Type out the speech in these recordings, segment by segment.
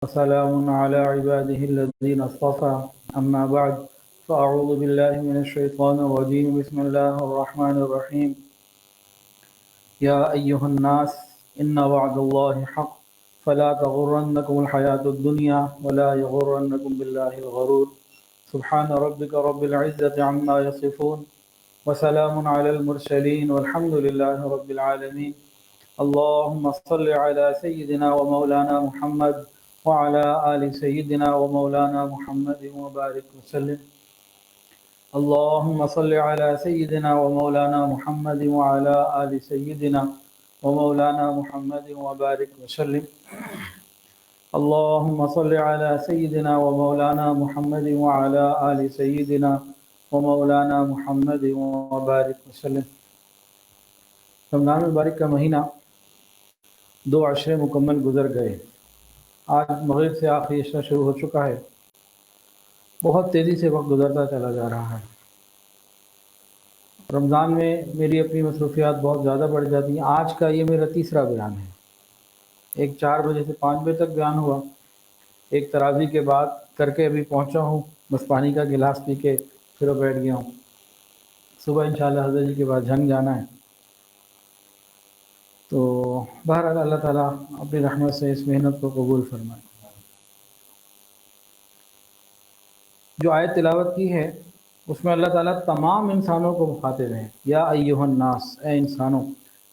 وسلام على عباده الذين اصطفى أما بعد فأعوذ بالله من الشيطان الرجيم بسم الله الرحمن الرحيم يا أيها الناس إن وعد الله حق فلا تغرنكم الحياة الدنيا ولا يغرنكم بالله الغرور سبحان ربك رب العزة عما يصفون وسلام على المرسلين والحمد لله رب العالمين اللهم صل على سيدنا ومولانا محمد وعلى آل سيدنا ومولانا محمد وبارك وسلم اللهم صل على سيدنا ومولانا محمد وعلى آل سيدنا ومولانا محمد وبارك وسلم اللهم صل على سيدنا ومولانا محمد وعلى آل سيدنا ومولانا محمد وبارك وسلم۔ رمضان المبارک کا مہینہ 2 عشرے مکمل گزر گئے۔ آج مغرب سے آخری عشرہ شروع ہو چکا ہے۔ بہت تیزی سے وقت گزرتا چلا جا رہا ہے۔ رمضان میں میری اپنی مصروفیات بہت زیادہ بڑھ جاتی ہیں۔ آج کا یہ میرا تیسرا بیان ہے۔ ایک 4 بجے سے 5 بجے تک بیان ہوا، ایک تراویح کے بعد کر کے ابھی پہنچا ہوں، بس پانی کا گلاس پی کے پھر بیٹھ گیا ہوں۔ صبح انشاءاللہ حضرت جی کے بعد جھنگ جانا ہے۔ تو بہرحال اللہ تعالیٰ اپنی رحمت سے اس محنت کو قبول فرمائے۔ جو آیت تلاوت کی ہے اس میں اللہ تعالیٰ تمام انسانوں کو مخاطب ہیں۔ یا ایھا الناس، اے انسانوں،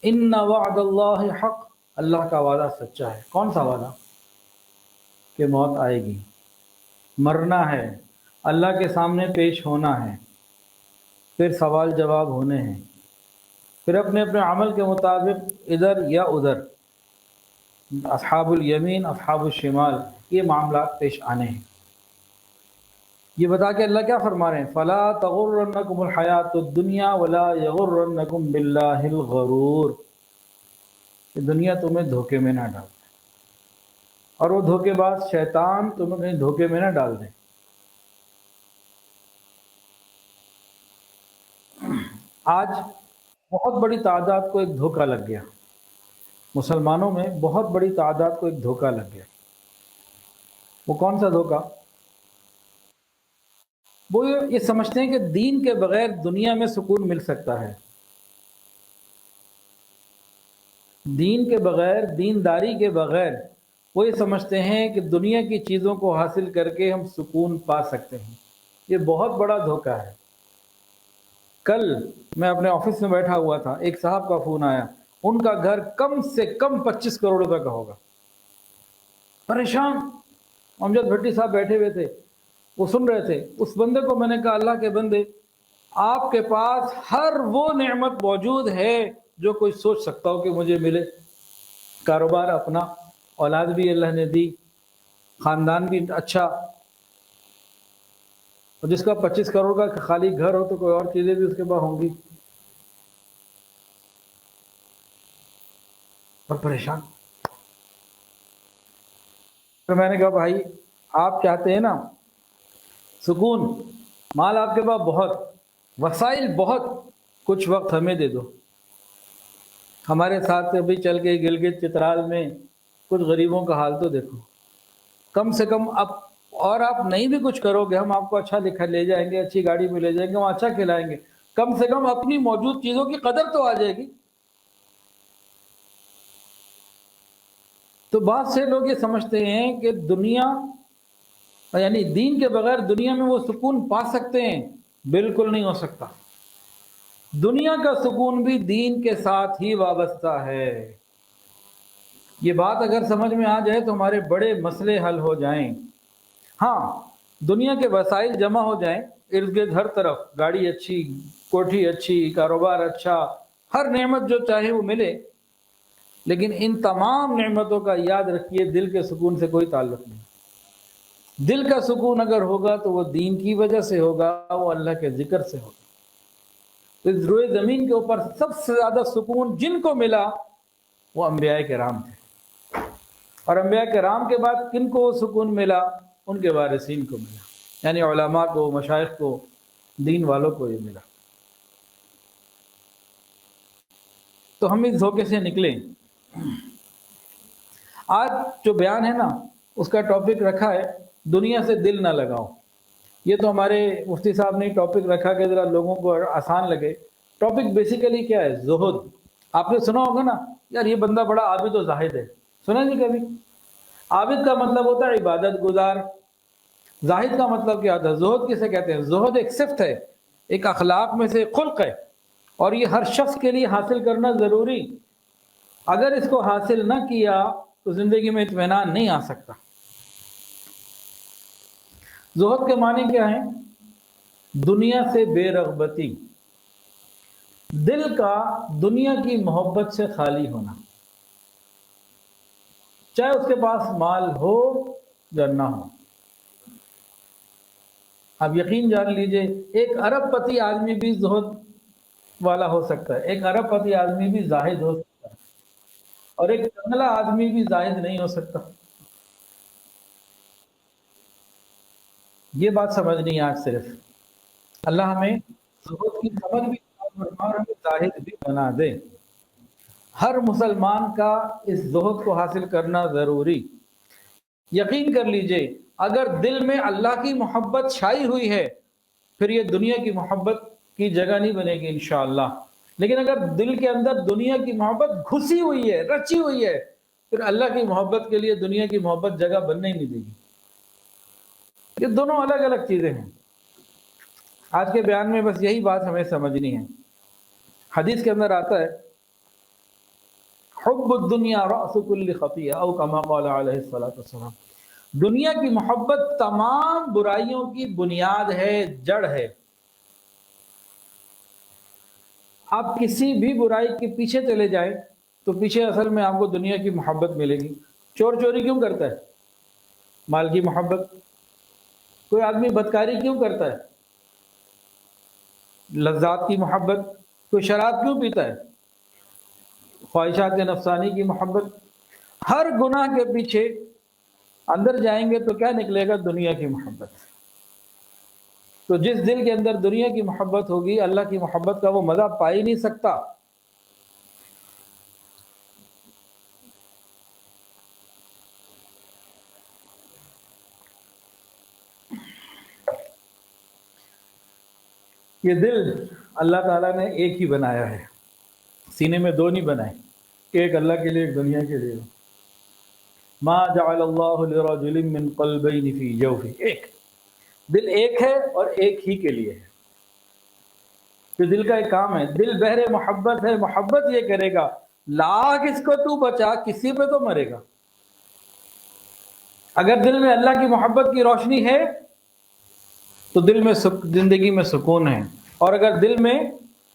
ان وعد اللہ حق، اللہ کا وعدہ سچا ہے۔ کون سا وعدہ؟ کہ موت آئے گی، مرنا ہے، اللہ کے سامنے پیش ہونا ہے، پھر سوال جواب ہونے ہیں، پھر اپنے اپنے عمل کے مطابق ادھر یا ادھر، اصحاب الیمین اصحاب الشمال، یہ معاملات پیش آنے ہیں۔ یہ بتا کے اللہ کیا فرما رہے ہیں؟ فلا تغرنکم الحیات الدنیا ولا یغرنکم باللہ الغرور، کہ دنیا تمہیں دھوکے میں نہ ڈال، اور وہ دھوکے باز شیطان تمہیں کہیں دھوکے میں نہ ڈال دے۔ آج بہت بڑی تعداد کو ایک دھوکہ لگ گیا، مسلمانوں میں بہت بڑی تعداد کو ایک دھوکہ لگ گیا۔ وہ کون سا دھوکہ؟ وہ یہ سمجھتے ہیں کہ دین کے بغیر دنیا میں سکون مل سکتا ہے، دین کے بغیر، دینداری کے بغیر وہ یہ سمجھتے ہیں کہ دنیا کی چیزوں کو حاصل کر کے ہم سکون پا سکتے ہیں۔ یہ بہت بڑا دھوکہ ہے۔ کل میں اپنے آفس میں بیٹھا ہوا تھا، ایک صاحب کا فون آیا، ان کا گھر کم سے کم 25 کروڑ روپے کا ہوگا۔ پریشان امجد بھٹی صاحب بیٹھے ہوئے تھے، وہ سن رہے تھے۔ اس بندے کو میں نے کہا، اللہ کے بندے، آپ کے پاس ہر وہ نعمت موجود ہے جو کوئی سوچ سکتا ہو کہ مجھے ملے، کاروبار اپنا، اولاد بھی اللہ نے دی، خاندان بھی اچھا، اور جس کا 25 کروڑ کا خالی گھر ہو تو کوئی اور چیزیں بھی اس کے پاس ہوں گی، اور پریشان۔ تو میں نے کہا بھائی، آپ چاہتے ہیں نا سکون، مال آپ کے پاس بہت، وسائل بہت، کچھ وقت ہمیں دے دو۔ ہمارے ساتھ ابھی چل کے گلگت چترال میں کچھ غریبوں کا حال تو دیکھو۔ کم سے کم اب، اور آپ نہیں بھی کچھ کرو گے، ہم آپ کو اچھا لکھا لے جائیں گے، اچھی گاڑی میں لے جائیں گے، وہاں اچھا کھلائیں گے، کم سے کم اپنی موجود چیزوں کی قدر تو آ جائے گی۔ تو بہت سے لوگ یہ سمجھتے ہیں کہ دنیا، یعنی دین کے بغیر دنیا میں وہ سکون پا سکتے ہیں۔ بالکل نہیں ہو سکتا۔ دنیا کا سکون بھی دین کے ساتھ ہی وابستہ ہے۔ یہ بات اگر سمجھ میں آ جائے تو ہمارے بڑے مسئلے حل ہو جائیں۔ ہاں، دنیا کے وسائل جمع ہو جائیں، ارد گرد ہر طرف گاڑی اچھی، کوٹھی اچھی، کاروبار اچھا، ہر نعمت جو چاہے وہ ملے، لیکن ان تمام نعمتوں کا یاد رکھیے دل کے سکون سے کوئی تعلق نہیں۔ دل کا سکون اگر ہوگا تو وہ دین کی وجہ سے ہوگا، وہ اللہ کے ذکر سے ہوگا۔ تو اس روئے زمین کے اوپر سب سے زیادہ سکون جن کو ملا وہ انبیاء کرام تھے، اور انبیاء کرام کے بعد کن کو سکون ملا؟ ان کے وارثین کو ملا، یعنی علماء کو، مشائخ کو، دین والوں کو یہ ملا۔ تو ہم اس دھوکے سے نکلیں۔ آج جو بیان ہے نا، اس کا ٹاپک رکھا ہے دنیا سے دل نہ لگاؤ. یہ تو ہمارے مفتی صاحب نے ٹاپک رکھا کہ ذرا لوگوں کو آسان لگے. ٹاپک بیسیکلی کیا ہے؟ زہد. آپ نے سنا ہوگا نا یار یہ بندہ بڑا عابد و زاہد ہے. سنا نہیں کبھی؟ عابد کا مطلب ہوتا ہے عبادت گزار. زاہد کا مطلب کیا ہوتا ہے؟ زہد کسے کہتے ہیں؟ زہد ایک صفت ہے، ایک اخلاق میں سے خلق ہے، اور یہ ہر شخص کے لیے حاصل کرنا ضروری. اگر اس کو حاصل نہ کیا تو زندگی میں اطمینان نہیں آ سکتا. زہد کے معنی کیا ہیں؟ دنیا سے بے رغبتی، دل کا دنیا کی محبت سے خالی ہونا، چاہے اس کے پاس مال ہو یا نہ ہو. آپ یقین جان لیجئے ایک ارب پتی آدمی بھی زہد والا ہو سکتا ہے، ایک ارب پتی آدمی بھی زاہد ہو سکتا ہے، اور ایک کنگلا آدمی بھی زاہد نہیں ہو سکتا. یہ بات سمجھنی ہے آج صرف. اللہ ہمیں زہد کی سمجھ بھی اور ہمیں زاہد بھی بنا دے. ہر مسلمان کا اس زہد کو حاصل کرنا ضروری. یقین کر لیجئے اگر دل میں اللہ کی محبت چھائی ہوئی ہے پھر یہ دنیا کی محبت کی جگہ نہیں بنے گی انشاءاللہ. لیکن اگر دل کے اندر دنیا کی محبت گھسی ہوئی ہے، رچی ہوئی ہے، پھر اللہ کی محبت کے لیے دنیا کی محبت جگہ بننے ہی نہیں دے گی. یہ دونوں الگ الگ چیزیں ہیں. آج کے بیان میں بس یہی بات ہمیں سمجھنی ہے. حدیث کے اندر آتا ہے حب الدنیا رأس کل خطیہ او کما قال علیہ السلام. دنیا کی محبت تمام برائیوں کی بنیاد ہے، جڑ ہے. آپ کسی بھی برائی کے پیچھے چلے جائیں تو پیچھے اصل میں آپ کو دنیا کی محبت ملے گی. چور چوری کیوں کرتا ہے؟ مال کی محبت. کوئی آدمی بدکاری کیوں کرتا ہے؟ لذات کی محبت. کوئی شراب کیوں پیتا ہے؟ خواہشات نفسانی کی محبت. ہر گناہ کے پیچھے اندر جائیں گے تو کیا نکلے گا؟ دنیا کی محبت. تو جس دل کے اندر دنیا کی محبت ہوگی اللہ کی محبت کا وہ مزہ پا ہی نہیں سکتا. یہ دل اللہ تعالیٰ نے ایک ہی بنایا ہے، سینے میں دو نہیں بنائے، ایک اللہ کے لیے ایک دنیا کے لیے. ما جعل اللہ لرجل من قلبین فی جوفہ. ایک دل ایک ہے اور ایک ہی کے لیے ہے. جو دل کا ایک کام ہے، دل بحر محبت ہے. محبت یہ کرے گا لاکھ اس کو تو بچا، کسی پہ تو مرے گا. اگر دل میں اللہ کی محبت کی روشنی ہے تو دل میں زندگی میں سکون ہے، اور اگر دل میں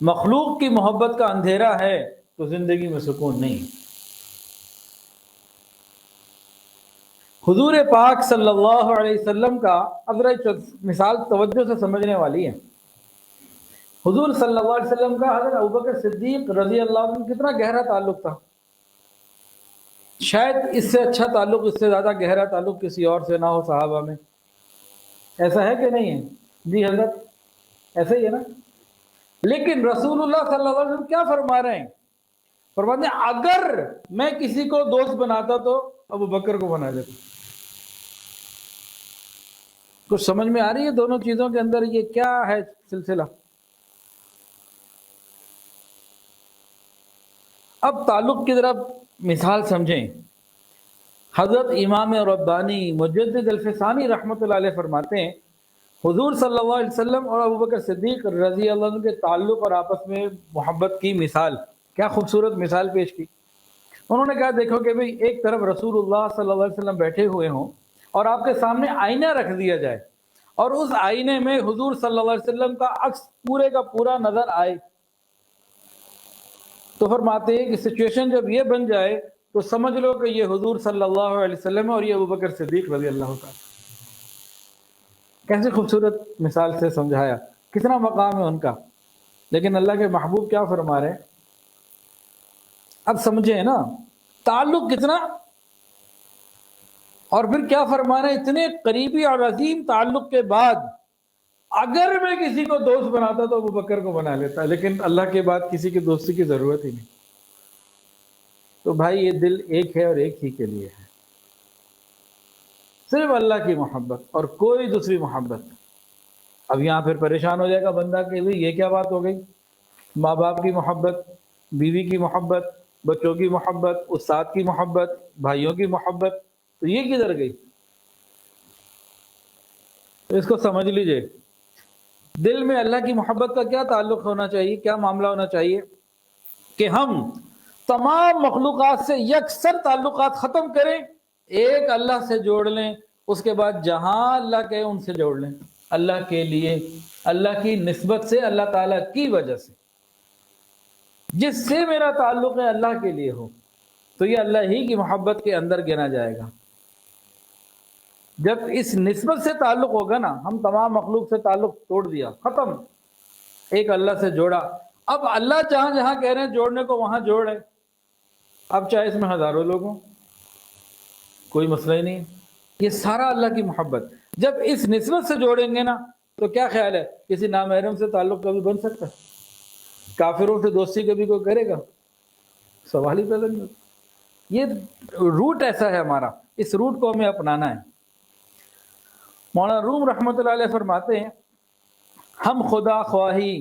مخلوق کی محبت کا اندھیرا ہے تو زندگی میں سکون نہیں. حضور پاک صلی اللہ علیہ وسلم کا اب ذرا مثال توجہ سے سمجھنے والی ہے. حضور صلی اللہ علیہ وسلم کا حضرت ابوبکر صدیق رضی اللہ عنہ کتنا گہرا تعلق تھا. شاید اس سے اچھا تعلق، اس سے زیادہ گہرا تعلق کسی اور سے نہ ہو صحابہ میں. ایسا ہے کہ نہیں ہے؟ جی حضرت ایسا ہی ہے نا. لیکن رسول اللہ صلی اللہ علیہ وسلم کیا فرما رہے ہیں؟ فرماتے ہیں اگر میں کسی کو دوست بناتا تو ابو بکر کو بنا دیتا. کچھ سمجھ میں آ رہی ہے دونوں چیزوں کے اندر یہ کیا ہے سلسلہ؟ اب تعلق کی طرف مثال سمجھیں. حضرت امام ربانی مجدد الفسانی رحمۃ اللہ علیہ فرماتے ہیں حضور صلی اللہ علیہ وسلم اور ابوبکر صدیق رضی اللہ عنہ کے تعلق اور آپس میں محبت کی مثال، کیا خوبصورت مثال پیش کی. انہوں نے کہا دیکھو کہ بھئی ایک طرف رسول اللہ صلی اللہ علیہ وسلم بیٹھے ہوئے ہوں اور آپ کے سامنے آئینہ رکھ دیا جائے اور اس آئینے میں حضور صلی اللہ علیہ وسلم کا عکس پورے کا پورا نظر آئے، تو فرماتے ہیں کہ سچویشن جب یہ بن جائے تو سمجھ لو کہ یہ حضور صلی اللہ علیہ وسلم اور یہ ابوبکر صدیق رضی اللہ تعالیٰ. کیسے خوبصورت مثال سے سمجھایا، کتنا مقام ہے ان کا. لیکن اللہ کے محبوب کیا فرما رہے ہیں؟ اب سمجھیں نا تعلق کتنا، اور پھر کیا فرما رہے ہیں؟ اتنے قریبی اور عظیم تعلق کے بعد اگر میں کسی کو دوست بناتا تو ابو بکر کو بنا لیتا، لیکن اللہ کے بعد کسی کی دوستی کی ضرورت ہی نہیں. تو بھائی یہ دل ایک ہے اور ایک ہی کے لیے ہے. صرف اللہ کی محبت اور کوئی دوسری محبت۔ اب یہاں پھر پریشان ہو جائے گا بندہ کہ بھئی یہ کیا بات ہو گئی، ماں باپ کی محبت، بیوی کی محبت، بچوں کی محبت، استاد کی محبت، بھائیوں کی محبت، تو یہ کدھر گئی؟ تو اس کو سمجھ لیجئے، دل میں اللہ کی محبت کا کیا تعلق ہونا چاہیے، کیا معاملہ ہونا چاہیے کہ ہم تمام مخلوقات سے یکسر تعلقات ختم کریں، ایک اللہ سے جوڑ لیں، اس کے بعد جہاں اللہ کہے ان سے جوڑ لیں، اللہ کے لیے، اللہ کی نسبت سے، اللہ تعالیٰ کی وجہ سے، جس سے میرا تعلق ہے اللہ کے لیے ہو، تو یہ اللہ ہی کی محبت کے اندر گنا جائے گا۔ جب اس نسبت سے تعلق ہوگا نا، ہم تمام مخلوق سے تعلق توڑ دیا، ختم، ایک اللہ سے جوڑا، اب اللہ جہاں جہاں کہہ رہے ہیں جوڑنے کو وہاں جوڑ رہے، اب چاہے اس میں ہزاروں لوگ ہوں، کوئی مسئلہ ہی نہیں، یہ سارا اللہ کی محبت۔ جب اس نسبت سے جوڑیں گے نا تو کیا خیال ہے کسی نامحرم سے تعلق کبھی بن سکتا ہے؟ کافروں سے دوستی کبھی کوئی کرے گا؟ سوال ہی پیدا نہیں ہوتا۔ یہ روٹ ایسا ہے ہمارا، اس روٹ کو ہمیں اپنانا ہے۔ مولانا روم رحمۃ اللہ علیہ فرماتے ہیں، ہم خدا خواہی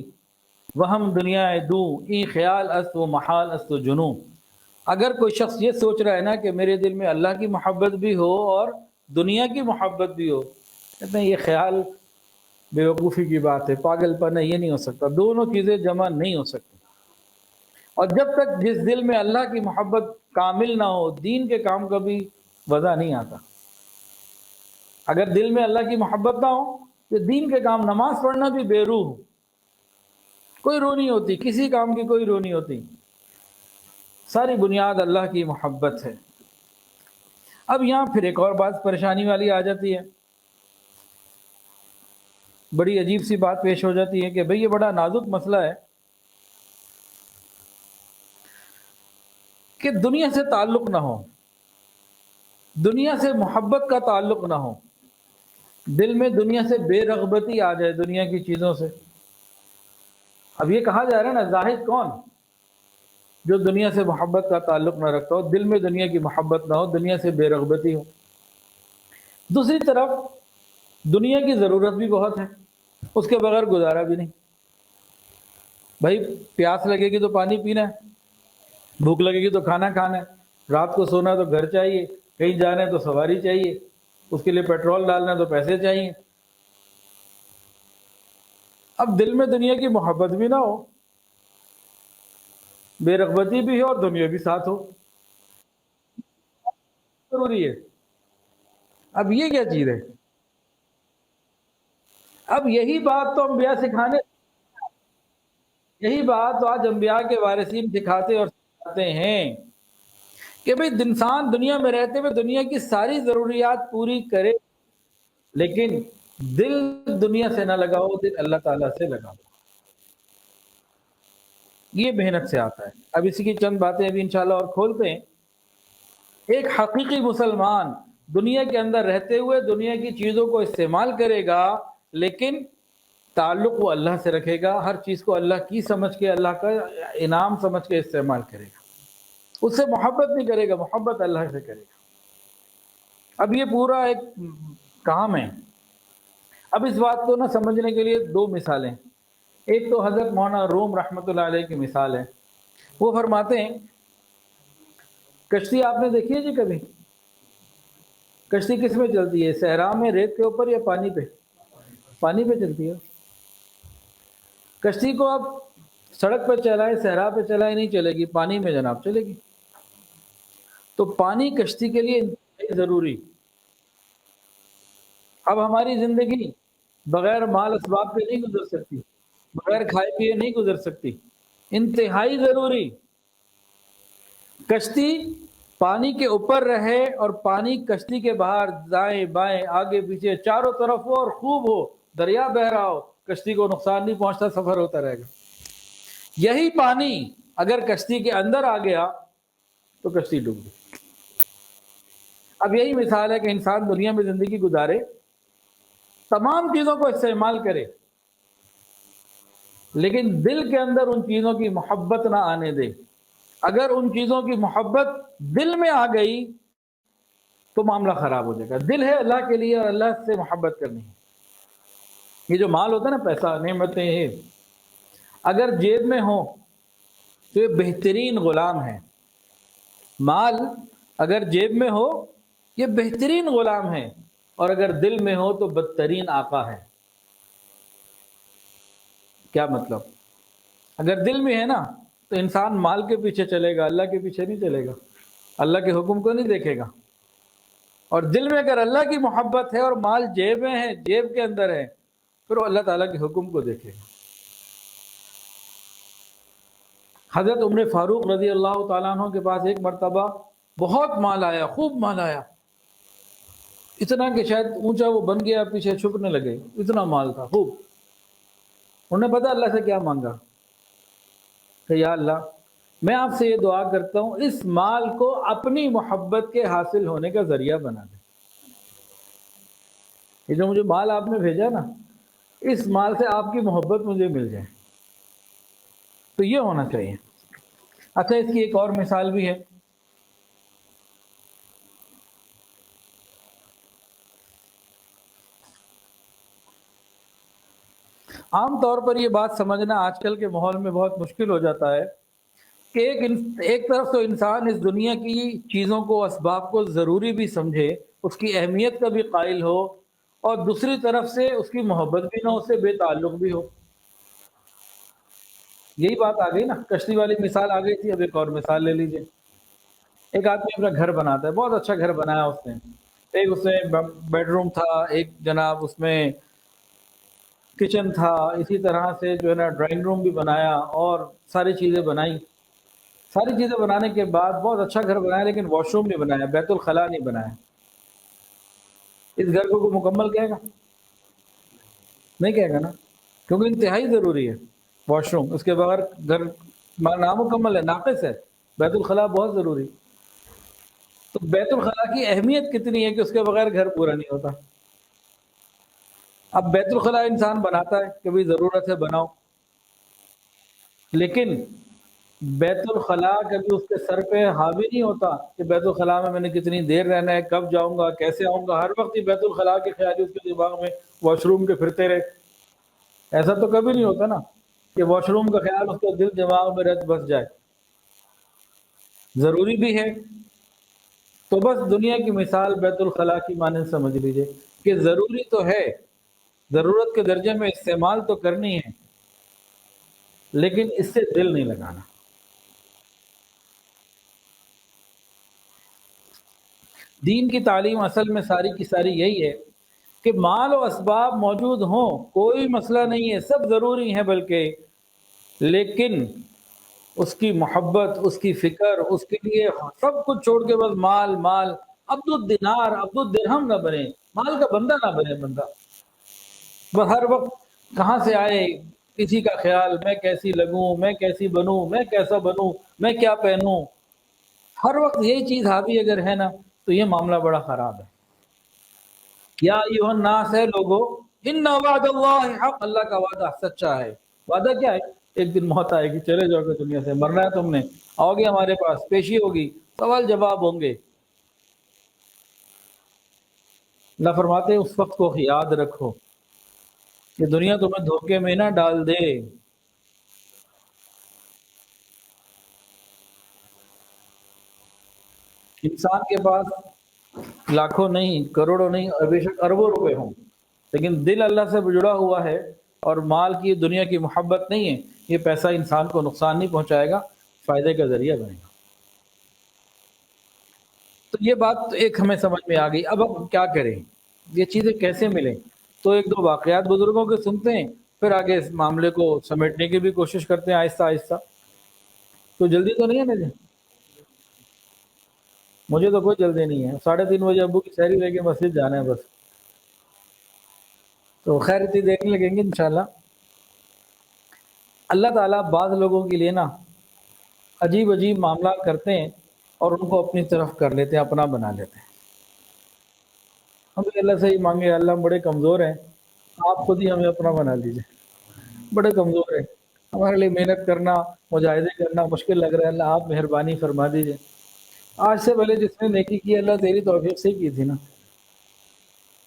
وہم دنیا دو، ای خیال است و محال است و جنوں۔ اگر کوئی شخص یہ سوچ رہا ہے نا کہ میرے دل میں اللہ کی محبت بھی ہو اور دنیا کی محبت بھی ہو، کہتے ہیں یہ خیال بیوقوفی کی بات ہے، پاگل پن ہے، یہ نہیں ہو سکتا، دونوں چیزیں جمع نہیں ہو سکتی۔ اور جب تک جس دل میں اللہ کی محبت کامل نہ ہو، دین کے کام کا بھی وضع نہیں آتا۔ اگر دل میں اللہ کی محبت نہ ہو تو دین کے کام، نماز پڑھنا بھی بے روح ہو، کوئی روح نہیں ہوتی، کسی کام کی کوئی روح نہیں ہوتی، ساری بنیاد اللہ کی محبت ہے۔ اب یہاں پھر ایک اور بات پریشانی والی آ جاتی ہے، بڑی عجیب سی بات پیش ہو جاتی ہے کہ بھئی یہ بڑا نازک مسئلہ ہے کہ دنیا سے تعلق نہ ہو، دنیا سے محبت کا تعلق نہ ہو، دل میں دنیا سے بے رغبتی آ جائے، دنیا کی چیزوں سے۔ اب یہ کہا جا رہا ہے نا، زاہد کون؟ جو دنیا سے محبت کا تعلق نہ رکھتا ہو، دل میں دنیا کی محبت نہ ہو، دنیا سے بے رغبتی ہو۔ دوسری طرف دنیا کی ضرورت بھی بہت ہے، اس کے بغیر گزارا بھی نہیں۔ بھائی پیاس لگے گی تو پانی پینا ہے، بھوک لگے گی تو کھانا کھانا ہے، رات کو سونا ہے تو گھر چاہیے، کہیں جانا ہے تو سواری چاہیے، اس کے لیے پیٹرول ڈالنا ہے تو پیسے چاہیے۔ اب دل میں دنیا کی محبت بھی نہ ہو، بے رغبتی بھی ہو اور دنیا بھی ساتھ ہو، ضروری ہے۔ اب یہ کیا چیز ہے؟ اب یہی بات تو انبیاء سکھانے، یہی بات تو آج انبیاء کے وارثین سکھاتے اور سکھاتے ہیں کہ بھئی انسان دنیا میں رہتے ہوئے دنیا کی ساری ضروریات پوری کرے، لیکن دل دنیا سے نہ لگاؤ، دل اللہ تعالیٰ سے لگاؤ۔ یہ محنت سے آتا ہے۔ اب اسی کی چند باتیں ابھی انشاءاللہ اور کھولتے ہیں۔ ایک حقیقی مسلمان دنیا کے اندر رہتے ہوئے دنیا کی چیزوں کو استعمال کرے گا، لیکن تعلق وہ اللہ سے رکھے گا، ہر چیز کو اللہ کی سمجھ کے، اللہ کا انعام سمجھ کے استعمال کرے گا، اس سے محبت نہیں کرے گا، محبت اللہ سے کرے گا۔ اب یہ پورا ایک کام ہے۔ اب اس بات کو نہ سمجھنے کے لیے دو مثالیں، ایک تو حضرت مولانا روم رحمۃ اللہ علیہ کی مثال ہے۔ وہ فرماتے ہیں کشتی آپ نے دیکھی ہے جی کبھی؟ کشتی کس میں چلتی ہے؟ صحرا میں، ریت کے اوپر، یا پانی پہ؟ پانی پہ چلتی ہے۔ کشتی کو آپ سڑک پہ چلائے، صحرا پہ چلائے، نہیں چلے گی، پانی میں جناب چلے گی۔ تو پانی کشتی کے لیے انتہائی ضروری۔ اب ہماری زندگی بغیر مال اسباب کے نہیں گزر سکتی، بغیر کھائے پیے نہیں گزر سکتی، انتہائی ضروری۔ کشتی پانی کے اوپر رہے اور پانی کشتی کے باہر، دائیں بائیں آگے پیچھے چاروں طرف ہو اور خوب ہو، دریا بہ رہا ہو، کشتی کو نقصان نہیں پہنچتا، سفر ہوتا رہے گا۔ یہی پانی اگر کشتی کے اندر آ گیا تو کشتی ڈوب گئی۔ اب یہی مثال ہے کہ انسان دنیا میں زندگی گزارے، تمام چیزوں کو استعمال کرے، لیکن دل کے اندر ان چیزوں کی محبت نہ آنے دے۔ اگر ان چیزوں کی محبت دل میں آ گئی تو معاملہ خراب ہو جائے گا. دل ہے اللہ کے لیے اور اللہ سے محبت کرنی ہے. یہ جو مال ہوتا ہے نا، پیسہ، نعمتیں، یہ اگر جیب میں ہو تو یہ بہترین غلام ہے. مال اگر جیب میں ہو یہ بہترین غلام ہے، اور اگر دل میں ہو تو بدترین آقا ہے. کیا مطلب؟ اگر دل میں ہے نا تو انسان مال کے پیچھے چلے گا، اللہ کے پیچھے نہیں چلے گا، اللہ کے حکم کو نہیں دیکھے گا. اور دل میں اگر اللہ کی محبت ہے اور مال جیب میں ہے، جیب کے اندر ہے، پھر وہ اللہ تعالیٰ کے حکم کو دیکھے گا. حضرت عمر فاروق رضی اللہ تعالیٰ عنہ کے پاس ایک مرتبہ بہت مال آیا، خوب مال آیا، اتنا کہ شاید اونچا وہ بن گیا، پیچھے چھپنے لگے، اتنا مال تھا خوب. انہوں نے پتا اللہ سے کیا مانگا کہ یا اللہ میں آپ سے یہ دعا کرتا ہوں اس مال کو اپنی محبت کے حاصل ہونے کا ذریعہ بنا دیں. یہ جو مجھے مال آپ نے بھیجا نا، اس مال سے آپ کی محبت مجھے مل جائے. تو یہ ہونا چاہیے. اچھا، اس کی ایک اور مثال بھی ہے. عام طور پر یہ بات سمجھنا آج کل کے ماحول میں بہت مشکل ہو جاتا ہے کہ ایک طرف تو انسان اس دنیا کی چیزوں کو، اسباب کو ضروری بھی سمجھے، اس کی اہمیت کا بھی قائل ہو، اور دوسری طرف سے اس کی محبت بھی نہ، اس سے بے تعلق بھی ہو. یہی بات آ گئی نا، کشتی والی مثال آ گئی تھی. اب ایک اور مثال لے لیجئے. ایک آدمی اپنا گھر بناتا ہے، بہت اچھا گھر بنایا اس نے. ایک اس میں بیڈ روم تھا، ایک جناب اس میں کچن تھا، اسی طرح سے جو ہے نا ڈرائنگ روم بھی بنایا، اور ساری چیزیں بنائی. ساری چیزیں بنانے کے بعد بہت اچھا گھر بنایا، لیکن واش روم نہیں بنایا، بیت الخلاء نہیں بنایا. اس گھر کو کوئی مکمل کہے گا؟ نہیں کہے گا نا، کیونکہ انتہائی ضروری ہے واش روم. اس کے بغیر گھر نامکمل ہے، ناقص ہے. بیت الخلاء بہت ضروری. تو بیت الخلاء کی اہمیت کتنی ہے کہ اس کے بغیر گھر پورا نہیں ہوتا. اب بیت الخلاء انسان بناتا ہے کہ بھئی ضرورت ہے بناؤ، لیکن بیت الخلاء کبھی اس کے سر پہ حاوی نہیں ہوتا کہ بیت الخلاء میں نے کتنی دیر رہنا ہے، کب جاؤں گا، کیسے آؤں گا. ہر وقت ہی بیت الخلاء کے خیال اس کے دماغ میں واش روم کے پھرتے رہے. ایسا تو کبھی نہیں ہوتا نا کہ واش روم کا خیال اس کے دل دماغ میں رت بس جائے. ضروری بھی ہے. تو بس دنیا کی مثال بیت الخلاء کی مانند سمجھ لیجئے کہ ضروری تو ہے، ضرورت کے درجے میں استعمال تو کرنی ہے، لیکن اس سے دل نہیں لگانا. دین کی تعلیم اصل میں ساری کی ساری یہی ہے کہ مال و اسباب موجود ہوں، کوئی مسئلہ نہیں ہے، سب ضروری ہیں، بلکہ لیکن اس کی محبت، اس کی فکر، اس کے لیے سب کچھ چھوڑ کے بس مال مال. عبد الدینار عبد الدرہم نہ بنے، مال کا بندہ نہ بنے بندہ. بس ہر وقت کہاں سے آئے کسی کا خیال، میں کیسی لگوں، میں کیسی بنوں، میں کیسا بنوں، میں کیا پہنوں. ہر وقت یہی چیز حاوی اگر ہے نا تو یہ معاملہ بڑا خراب ہے. یا ایھا الناس ہے لوگو، ان وعد اللہ حق، اللہ کا وعدہ سچا ہے. وعدہ کیا ہے؟ ایک دن موت آئے گی، چلے جاؤ گے دنیا سے، مرنا ہے تم نے، آؤ گے ہمارے پاس، پیشی ہوگی، سوال جواب ہوں گے. اللہ فرماتے ہیں اس وقت کو یاد رکھو کہ دنیا تمہیں دھوکے میں نہ ڈال دے. انسان کے پاس لاکھوں نہیں، کروڑوں نہیں، اور بے شک اربوں روپے ہوں، لیکن دل اللہ سے جڑا ہوا ہے اور مال کی، دنیا کی محبت نہیں ہے، یہ پیسہ انسان کو نقصان نہیں پہنچائے گا، فائدے کا ذریعہ بنے گا. تو یہ بات ایک ہمیں سمجھ میں آ گئی. اب ہم کیا کریں، یہ چیزیں کیسے ملیں؟ تو ایک دو واقعات بزرگوں کے سنتے ہیں، پھر آگے اس معاملے کو سمیٹنے کی بھی کوشش کرتے ہیں آہستہ آہستہ. تو جلدی تو نہیں ہے نا جی؟ مجھے تو کوئی جلدی نہیں ہے، 3:30 بجے ابو کی سحری لے کے مسجد جانا ہے بس. تو خیر اتنی دیکھنے لگیں گے انشاءاللہ. اللہ تعالیٰ بعض لوگوں کے لیے نا عجیب عجیب معاملات کرتے ہیں اور ان کو اپنی طرف کر لیتے ہیں، اپنا بنا لیتے ہیں. ہم بھی اللہ سے ہی مانگے، اللہ ہم بڑے کمزور ہیں، آپ خود ہی ہمیں اپنا بنا لیجئے، بڑے کمزور ہیں، ہمارے لیے محنت کرنا، مجاہدے کرنا مشکل لگ رہا ہے، اللہ آپ مہربانی فرما دیجئے. آج سے پہلے جس نے نیکی کی اللہ تیری توفیق سے ہی کی تھی نا.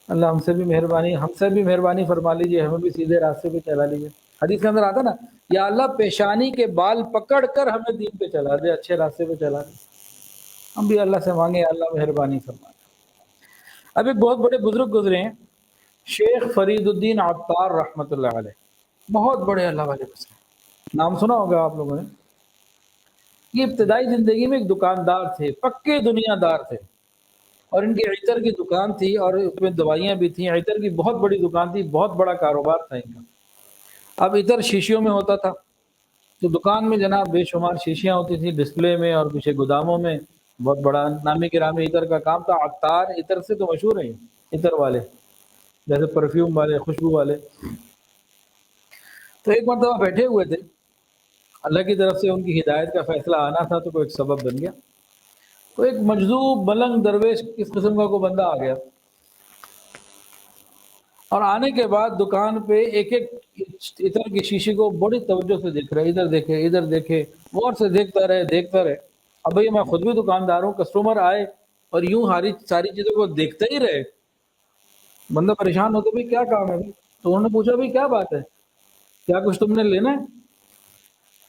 اللہ ہم سے بھی مہربانی فرما لیجیے, ہمیں بھی سیدھے راستے پہ چلا لیجیے. حدیث کے اندر آتا نا, یا اللہ پیشانی کے بال پکڑ کر ہمیں دین پہ چلا دے, اچھے راستے پہ چلا دے. ہم بھی اللہ سے مانگے اللہ مہربانی فرما دے. اب ایک بہت بڑے بزرگ گزرے ہیں, شیخ فرید الدین عطار رحمۃ اللہ علیہ, بہت بڑے اللہ والے گزرے. نام سنا ہوگا آپ لوگوں نے. یہ ابتدائی زندگی میں ایک دکاندار تھے, پکے دنیا دار تھے, اور ان کی عطر کی دکان تھی اور اس میں دوائیاں بھی تھیں. عطر کی بہت بڑی دکان تھی, بہت بڑا کاروبار تھا ان کا. اب عطر شیشیوں میں ہوتا تھا, تو دکان میں جناب بے شمار شیشیاں ہوتی تھیں ڈسپلے میں اور پیچھے گوداموں میں. بہت بڑا نامی گرامی عطر کا کام تھا. عطار عطر سے تو مشہور ہیں, عطر والے جیسے پرفیوم والے, خوشبو والے. تو ایک مرتبہ بیٹھے ہوئے تھے, اللہ کی طرف سے ان کی ہدایت کا فیصلہ آنا تھا تو کوئی ایک سبب بن گیا. تو ایک مجذوب ملنگ درویش اس قسم کا کوئی بندہ آ گیا, اور آنے کے بعد دکان پہ ایک ایک عطر کی شیشی کو بڑی توجہ سے دیکھ رہے, ادھر دیکھے غور سے دیکھتا رہے. اب بھئی میں خود بھی دکاندار ہوں, کسٹمر آئے اور یوں ساری چیزوں کو دیکھتے ہی رہے. بندہ پریشان ہوتا, بھئی کیا کام ہے بھئی؟ تو انہوں نے پوچھا, بھئی کیا بات ہے, کیا کچھ تم نے لینا ہے؟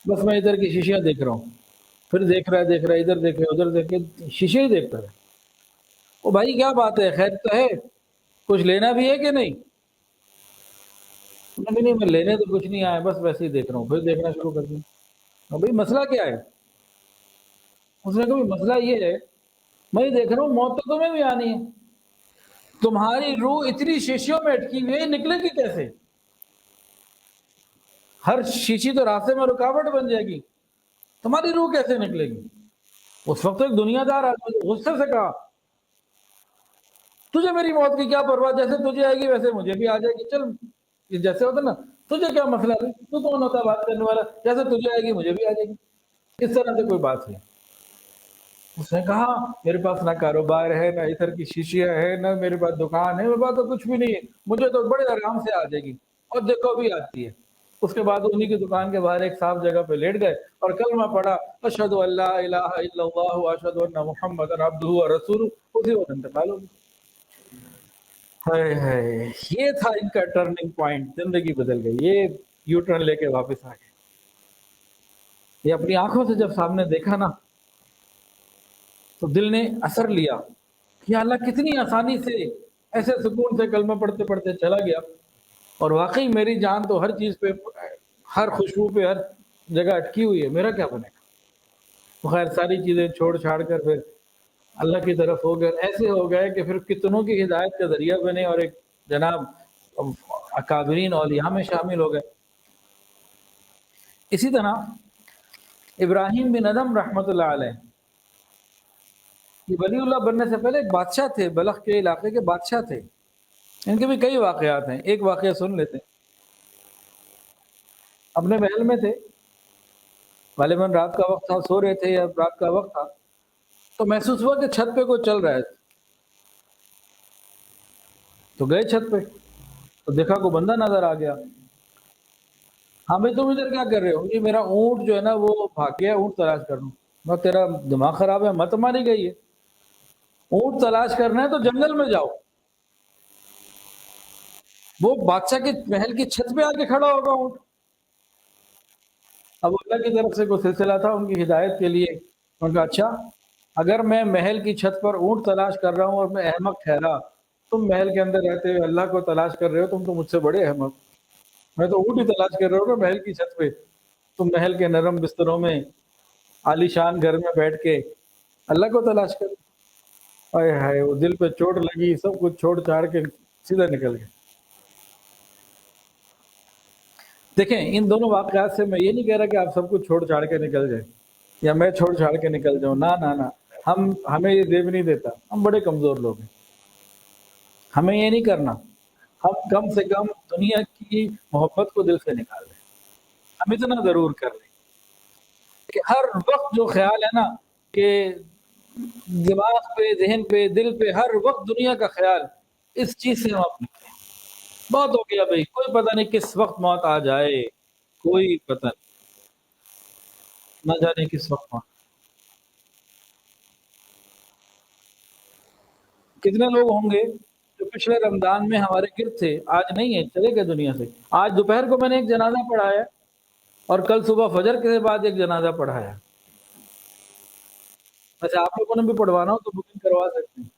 بس میں عطر کی شیشیاں دیکھ رہا ہوں. پھر دیکھ رہا ہے, ادھر دیکھے ادھر دیکھے, شیشے ہی دیکھتا رہے. او بھائی کیا بات ہے, خیر تو ہے, کچھ لینا بھی ہے کہ نہیں؟ نہیں, میں لینے تو کچھ نہیں آیا, بس ویسے ہی دیکھ رہا ہوں. پھر دیکھنا شروع کر دیا. اب بھائی مسئلہ کیا ہے؟ اس نے کہا مسئلہ یہ ہے, میں دیکھ رہا ہوں موت تو تمہیں بھی آنی ہے, تمہاری روح اتنی شیشیوں میں اٹکی ہوئی ہے, نکلے گی کیسے؟ ہر شیشی تو راستے میں رکاوٹ بن جائے گی, تمہاری روح کیسے نکلے گی؟ اس وقت ایک دنیا دار آدمی غصے سے کہا, تجھے میری موت کی کیا پرواہ, جیسے تجھے آئے گی ویسے مجھے بھی آ جائے گی. چل جیسے ہوتا نا, تجھے کیا مسئلہ ہے, تو کون ہوتا ہے بات کرنے والا, جیسے تجھے آئے گی مجھے بھی آ جائے گی. اس طرح سے کوئی بات نہیں. اس نے کہا میرے پاس نہ کاروبار ہے, نہ عطر کی شیشیاں ہے, نہ میرے پاس دکان ہے, میرے پاس تو کچھ بھی نہیں ہے, مجھے تو بڑے آرام سے آ جائے گی, اور دیکھو بھی آتی ہے. اس کے بعد انہی کی دکان کے باہر ایک صاف جگہ پہ لیٹ گئے اور کلمہ پڑھا, اشہد ان لا الہ الا اللہ واشہد ان محمد عبدہ ورسولہ. اسی وقت انتقال ہو گیا. یہ تھا ان کا ٹرننگ پوائنٹ, زندگی بدل گئی. یہ یو ٹرن لے کے واپس آ گئے. یہ اپنی آنکھوں سے جب سامنے دیکھا نا, تو دل نے اثر لیا کہ اللہ کتنی آسانی سے ایسے سکون سے کلمہ پڑھتے پڑھتے چلا گیا, اور واقعی میری جان تو ہر چیز پہ, ہر خوشبو پہ, ہر جگہ اٹکی ہوئی ہے, میرا کیا بنے گا؟ خیر ساری چیزیں چھوڑ چھاڑ کر پھر اللہ کی طرف ہو گئے. ایسے ہو گئے کہ پھر کتنوں کی ہدایت کا ذریعہ بنے, اور ایک جناب اکابرین اولیاء میں شامل ہو گئے. اسی طرح ابراہیم بن ادم رحمۃ اللہ علیہ, یہ ولی اللہ بننے سے پہلے ایک بادشاہ تھے, بلخ کے علاقے کے بادشاہ تھے. ان کے بھی کئی واقعات ہیں, ایک واقعہ سن لیتے ہیں. اپنے محل میں تھے, غالباً رات کا وقت تھا, سو رہے تھے یا رات کا وقت تھا, تو محسوس ہوا کہ چھت پہ کوئی چل رہا ہے. تو گئے چھت پہ, تو دیکھا کوئی بندہ نظر آ گیا. ہاں بھائی تم ادھر کیا کر رہے ہو؟ جی میرا اونٹ جو ہے نا وہ بھاگ گیا, اونٹ تلاش کر لوں. میں تیرا دماغ خراب ہے, مت ماری گئی ہے, اونٹ تلاش کرنا ہے تو جنگل میں جاؤ. وہ بادشاہ کے محل کی چھت پہ آ کے کھڑا ہوگا اونٹ. اب اللہ کی طرف سے کوئی سلسلہ تھا ان کی ہدایت کے لیے. ان کا اچھا, اگر میں محل کی چھت پر اونٹ تلاش کر رہا ہوں اور میں احمق ٹھہرا, تم محل کے اندر رہتے ہوئے اللہ کو تلاش کر رہے ہو, تم تو مجھ سے بڑے احمق. میں تو اونٹ ہی تلاش کر رہا ہوں نا محل کی چھت پہ, تم محل کے نرم بستروں میں عالی شان گھر میں بیٹھ کے اللہ کو تلاش کر. ہائے ہائے, وہ دل پہ چوٹ لگی, سب کچھ چھوڑ چھاڑ کے سیدھا نکل گئے. دیکھیں ان دونوں واقعات سے میں یہ نہیں کہہ رہا کہ آپ سب کچھ چھوڑ چھاڑ کے نکل جائیں, یا میں چھوڑ چھاڑ کے نکل جاؤں, نہ. ہمیں یہ دیو نہیں دیتا, ہم بڑے کمزور لوگ ہیں, ہمیں یہ نہیں کرنا. ہم کم سے کم دنیا کی محبت کو دل سے نکال دیں. ہم اتنا ضرور کر لیں کہ ہر وقت جو خیال ہے نا کہ دماغ پہ, ذہن پہ, دل پہ ہر وقت دنیا کا خیال, اس چیز سے ہم اپنے بہت ہو گیا بھائی. کوئی پتہ نہیں کس وقت موت آ جائے, کوئی پتہ نہیں, نہ جانے کس وقت موت. کتنے لوگ ہوں گے جو پچھلے رمضان میں ہمارے گرد تھے، آج نہیں ہے، چلے گئے دنیا سے۔ آج دوپہر کو میں نے ایک جنازہ پڑھایا اور کل صبح فجر کے بعد ایک جنازہ پڑھایا۔ ویسے آپ لوگوں نے بھی پڑھوانا ہو تو بکنگ کروا سکتے ہیں،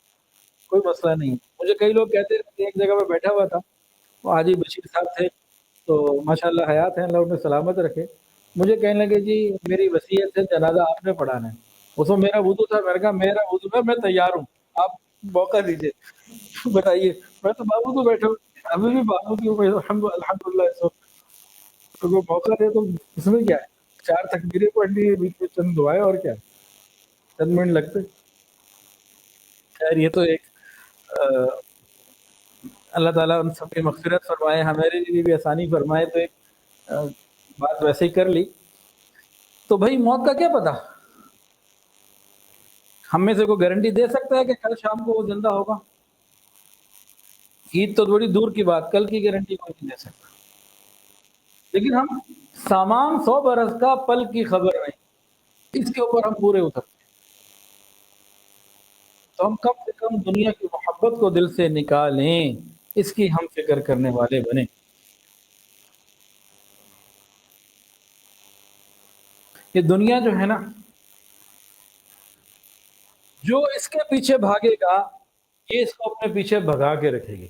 کوئی مسئلہ نہیں ہے۔ مجھے کئی لوگ کہتے ہیں، ایک جگہ پہ بیٹھا ہوا تھا، وہ حاجی بشیر صاحب تھے، تو ماشاءاللہ حیات ہیں، اللہ انہیں سلامت رکھے۔ مجھے کہنے لگے جی میری وصیت ہے جنازہ آپ نے پڑھانا ہے۔ اس میں میرا وضو تھا، میں نے کہا میرا وضو ہے، میں تیار ہوں، آپ موقع دیجیے۔ بتائیے، میں تو باوضو بیٹھا ہوں، ابھی بھی باوضو ہوں، الحمدللہ اس وقت تو وہ موقع دے تو اس میں کیا ہے، 4 تکبیریں پڑھنی ہے، بیچ میں چند دعائیں، اور کیا چند منٹ لگتے۔ خیر یہ تو ایک اللہ تعالیٰ ان سب کی مغفرت فرمائے، ہمارے لیے بھی آسانی فرمائے، تو ایک بات ویسے ہی کر لی۔ تو بھائی موت کا کیا پتا، ہم میں سے کوئی گارنٹی دے سکتا ہے کہ کل شام کو وہ زندہ ہوگا؟ عید تو بڑی دور کی بات، کل کی گارنٹی کوئی نہیں دے سکتا، لیکن ہم سامان 100 برس کا، پل کی خبر نہیں، اس کے اوپر ہم پورے اترتے ہیں۔ تو ہم کم سے کم دنیا کی محبت کو دل سے نکالیں، اس کی ہم فکر کرنے والے بنیں۔ یہ دنیا جو ہے نا، جو اس کے پیچھے بھاگے گا یہ اس کو اپنے پیچھے بھگا کے رکھے گی۔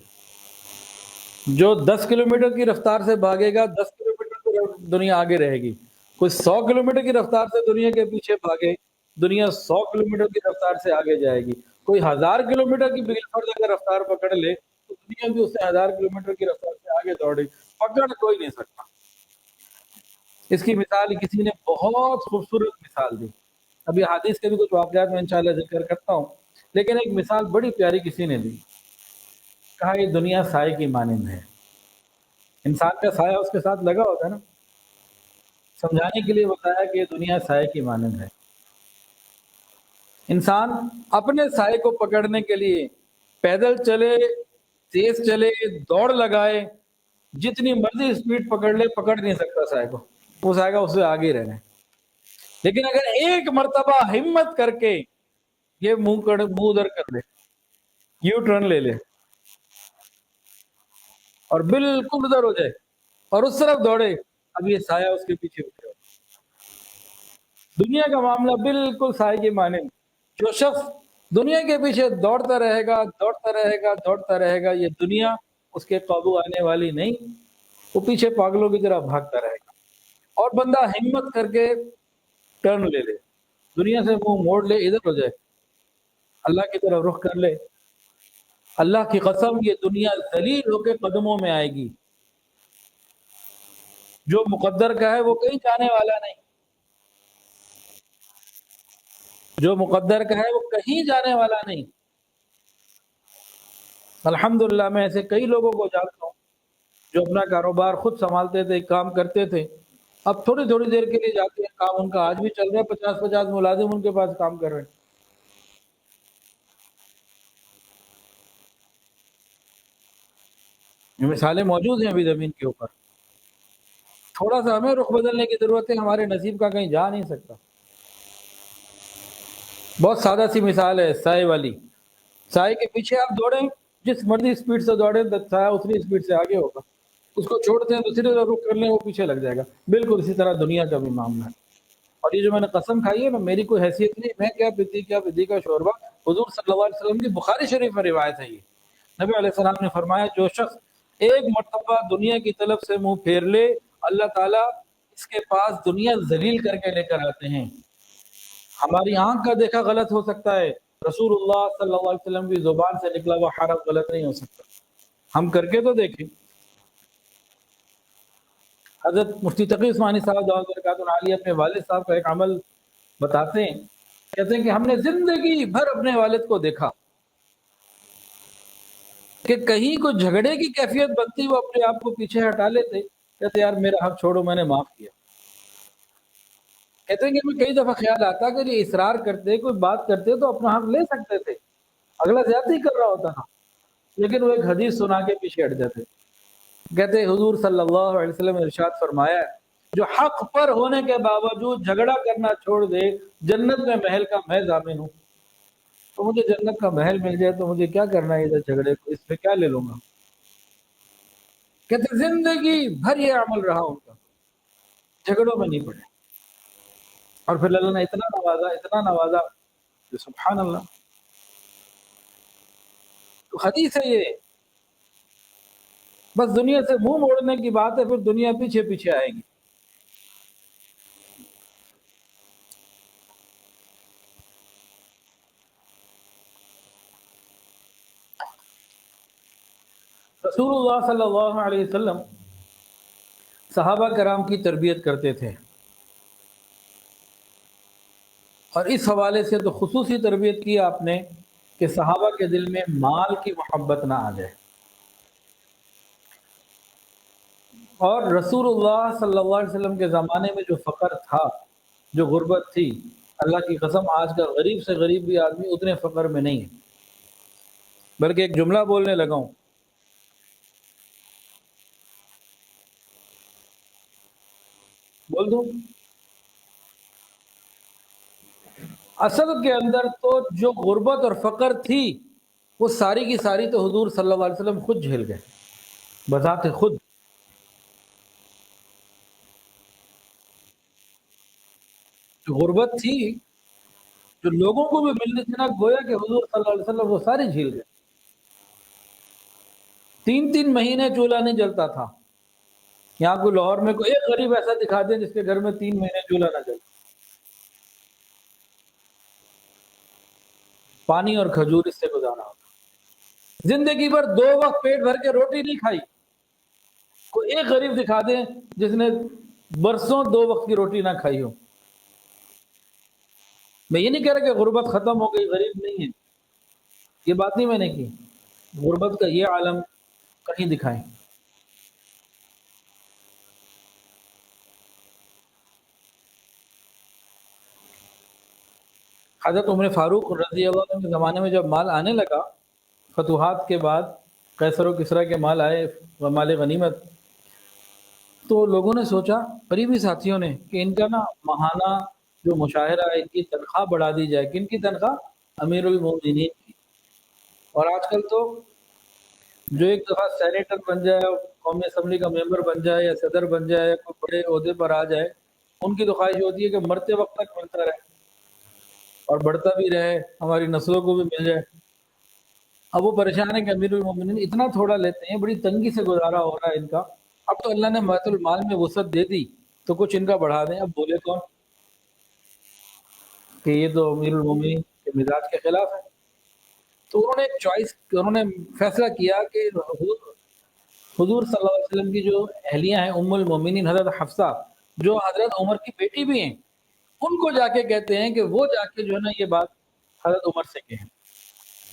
جو 10 کلومیٹر کی رفتار سے بھاگے گا، 10 کلومیٹر کی دنیا آگے رہے گی۔ کوئی 100 کلومیٹر کی رفتار سے دنیا کے پیچھے بھاگے، دنیا 100 کلومیٹر کی رفتار سے آگے جائے گی۔ کوئی 1000 کلومیٹر کی بالفرض اگر رفتار پکڑ لے تو دنیا بھی اس سے 1000 کلومیٹر کی رفتار سے آگے دوڑے، پکڑ کوئی نہیں سکتا۔ اس کی مثال کسی نے بہت خوبصورت مثال دی، ابھی حدیث کے بھی کچھ واقعات میں انشاءاللہ ذکر کرتا ہوں، لیکن ایک مثال بڑی پیاری کسی نے دی۔ کہا یہ دنیا سائے کی مانند ہے۔ انسان کا سایہ اس کے ساتھ لگا ہوتا ہے نا، سمجھانے کے لیے بتایا کہ یہ دنیا سائے کی مانند ہے۔ انسان اپنے سائے کو پکڑنے کے لیے پیدل چلے، تیز چلے، دوڑ لگائے، جتنی مرضی اسپیڈ پکڑ لے، پکڑ نہیں سکتا سائے کو، وہ سائے گا اس سے آگے رہنا ہے۔ لیکن اگر ایک مرتبہ ہمت کر کے یہ منہ ادھر کر لے، یو ٹرن لے لے اور بالکل ادھر ہو جائے اور اس طرف دوڑے، اب یہ سایہ اس کے پیچھے اٹھے۔ دنیا کا معاملہ بالکل سائے کی مانند، جو شخص دنیا کے پیچھے دوڑتا رہے گا، دوڑتا رہے گا، دوڑتا رہے گا، یہ دنیا اس کے قابو آنے والی نہیں، وہ پیچھے پاگلوں کی طرح بھاگتا رہے گا۔ اور بندہ ہمت کر کے ٹرن لے لے، دنیا سے منہ موڑ لے، ادھر ہو جائے، اللہ کی طرف رخ کر لے، اللہ کی قسم یہ دنیا ذلیل ہو کے قدموں میں آئے گی۔ جو مقدر کا ہے وہ کہیں جانے والا نہیں، جو مقدر کا ہے وہ کہیں جانے والا نہیں۔ الحمدللہ میں ایسے کئی لوگوں کو جانتا ہوں جو اپنا کاروبار خود سنبھالتے تھے، کام کرتے تھے، اب تھوڑی تھوڑی دیر کے لیے جاتے ہیں، کام ان کا آج بھی چل رہا ہے، 50 ملازم ان کے پاس کام کر رہے ہیں۔ یہ مثالیں موجود ہیں ابھی زمین کے اوپر۔ تھوڑا سا ہمیں رخ بدلنے کی ضرورت ہے، ہمارے نصیب کا کہیں جا نہیں سکتا۔ بہت سادہ سی مثال ہے سائے والی، سائے کے پیچھے آپ دوڑیں، جس مرضی اسپیڈ سے دوڑیں، سایہ اتنی اسپیڈ سے آگے ہوگا، اس کو چھوڑتے ہیں دوسری طرف رخ کر لیں، وہ پیچھے لگ جائے گا۔ بالکل اسی طرح دنیا کا بھی معاملہ ہے۔ اور یہ جو میں نے قسم کھائی ہے نا، میری کوئی حیثیت نہیں، میں کیا پتی کا شوربہ، حضور صلی اللہ علیہ وسلم کی بخاری شریف میں روایت ہے۔ یہ نبی علیہ السلام نے فرمایا جو شخص ایک مرتبہ دنیا کی طرف سے منہ پھیر لے، اللہ تعالیٰ اس کے پاس دنیا ذلیل کر کے لے کر آتے ہیں۔ ہماری آنکھ کا دیکھا غلط ہو سکتا ہے، رسول اللہ صلی اللہ علیہ وسلم کی زبان سے نکلا ہوا حرف غلط نہیں ہو سکتا، ہم کر کے تو دیکھیں۔ حضرت مفتی تقی عثمانی صاحب دعوت برکاتہ عالیہ اپنے والد صاحب کا ایک عمل بتاتے ہیں، کہتے ہیں کہ ہم نے زندگی بھر اپنے والد کو دیکھا کہ کہیں کوئی جھگڑے کی کیفیت بنتی، وہ اپنے آپ کو پیچھے ہٹا لیتے، کہتے یار میرا حق چھوڑو، میں نے معاف کیا۔ کہتے ہیں کہ ہمیں کئی دفعہ خیال آتا کہ یہ اصرار کرتے، کوئی بات کرتے تو اپنا حق لے سکتے تھے، اگلا زیادتی کر رہا ہوتا تھا، لیکن وہ ایک حدیث سنا کے پیچھے ہٹ جاتے۔ کہتے حضور صلی اللہ علیہ وسلم نے ارشاد فرمایا جو حق پر ہونے کے باوجود جھگڑا کرنا چھوڑ دے، جنت میں محل کا میں ضامن ہوں۔ تو مجھے جنت کا محل مل جائے تو مجھے کیا کرنا ہے ادھر جھگڑے کو، اس میں کیا لے لوں گا؟ کہتے زندگی بھر یہ عمل رہا ان کا، جھگڑوں میں نہیں پڑے، اور پھر اللہ نے اتنا نوازا، اتنا نوازا کہ سبحان اللہ۔ تو حدیث ہے یہ، بس دنیا سے منہ موڑنے کی بات ہے، پھر دنیا پیچھے پیچھے آئے گی۔ رسول اللہ صلی اللہ علیہ وسلم صحابہ کرام کی تربیت کرتے تھے، اور اس حوالے سے تو خصوصی تربیت کی آپ نے کہ صحابہ کے دل میں مال کی محبت نہ آ جائے۔ اور رسول اللہ صلی اللہ علیہ وسلم کے زمانے میں جو فقر تھا، جو غربت تھی، اللہ کی قسم آج کا غریب سے غریب بھی آدمی اتنے فقر میں نہیں ہے۔ بلکہ ایک جملہ بولنے لگا ہوں، بول دوں؟ اصل کے اندر تو جو غربت اور فقر تھی وہ ساری کی ساری تو حضور صلی اللہ علیہ وسلم خود جھیل گئے بذات خود۔ جو غربت تھی، جو لوگوں کو بھی ملنی تھی نا، گویا کہ حضور صلی اللہ علیہ وسلم وہ ساری جھیل گئے۔ 3 مہینے چولہا نہیں جلتا تھا۔ یہاں کو لاہور میں کوئی ایک غریب ایسا دکھا دیں جس کے گھر میں 3 مہینے چولہا نہ جلتا، پانی اور کھجور اس سے گزارا ہوتا۔ زندگی بھر 2 وقت پیٹ بھر کے روٹی نہیں کھائی، کوئی ایک غریب دکھا دیں جس نے برسوں 2 وقت کی روٹی نہ کھائی ہو۔ میں یہ نہیں کہہ رہا کہ غربت ختم ہو گئی، غریب نہیں ہے، یہ بات نہیں میں نے کی۔ غربت کا یہ عالم کہیں دکھائیں۔ حضرت عمر فاروق رضی اللہ عنہ کے زمانے میں جب مال آنے لگا، فتوحات کے بعد قیصر و کسریٰ کے مال آئے، مال غنیمت، تو لوگوں نے سوچا، قریبی ساتھیوں نے، کہ ان کا نا ماہانہ جو مشاہرہ ہے، ان کی تنخواہ بڑھا دی جائے۔ کن کی تنخواہ؟ امیر المومنین کی۔ اور آج کل تو جو ایک دفعہ سینیٹر بن جائے، قومی اسمبلی کا ممبر بن جائے، یا صدر بن جائے، یا کوئی بڑے عہدے پر آ جائے، ان کی تو خواہش ہوتی ہے کہ مرتے وقت تک ملتا رہے اور بڑھتا بھی رہے، ہماری نسلوں کو بھی مل جائے۔ اب وہ پریشان ہے کہ امیر المومنین اتنا تھوڑا لیتے ہیں، بڑی تنگی سے گزارا ہو رہا ہے ان کا۔ اب تو اللہ نے بیت المال میں وسعت دے دی تو کچھ ان کا بڑھا دیں۔ اب بولے کون کہ یہ تو امیر المومنین کے مزاج کے خلاف ہے۔ تو انہوں نے ایک چوائس، انہوں نے فیصلہ کیا کہ حضور صلی اللہ علیہ وسلم کی جو اہلیہ ہیں، ام المومنین حضرت حفصہ، جو حضرت عمر کی بیٹی بھی ہیں، ان کو جا کے کہتے ہیں کہ وہ جا کے جو ہے نا یہ بات حضرت عمر سے کہیں۔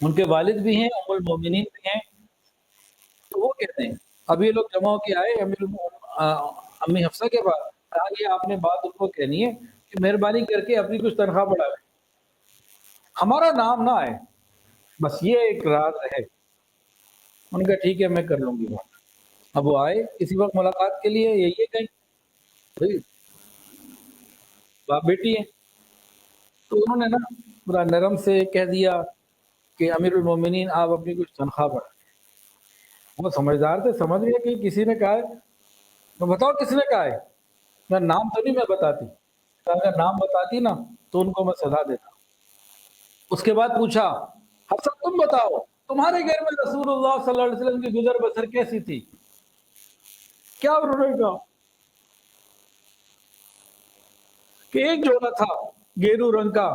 ان کے والد بھی ہیں، ام المومنین بھی ہیں، تو وہ کہتے ہیں۔ اب یہ لوگ جمع ہو کے آئے امی حفصہ کے پاس، کہا کہ آپ نے بات ان کو کہنی ہے کہ مہربانی کر کے اپنی کچھ تنخواہ بڑھائے، ہمارا نام نہ آئے، بس یہ ایک راز ہے۔ ان کا ٹھیک ہے، میں کر لوں گی بات۔ اب وہ آئے کسی وقت ملاقات کے لیے، یہی کہیں بھائی باپ بیٹی ہے، تو انہوں نے نا پورا نرم سے کہہ دیا کہ امیر المومنین آپ اپنی کچھ تنخواہ بڑھائیں۔ وہ سمجھدار تھے، سمجھ گئے کہ کسی نے کہا ہے۔ تو بتاؤ کس نے کہا ہے؟ میں نام تو نہیں میں بتاتی، اگر نام بتاتی نا تو ان کو میں سزا دیتا۔ اس کے بعد پوچھا، حفصہ تم بتاؤ تمہارے گھر میں رسول اللہ صلی اللہ علیہ وسلم کی گزر بسر کیسی تھی؟ کیا انہوں نے کہا کہ ایک جوڑا تھا گیرو رنگ کا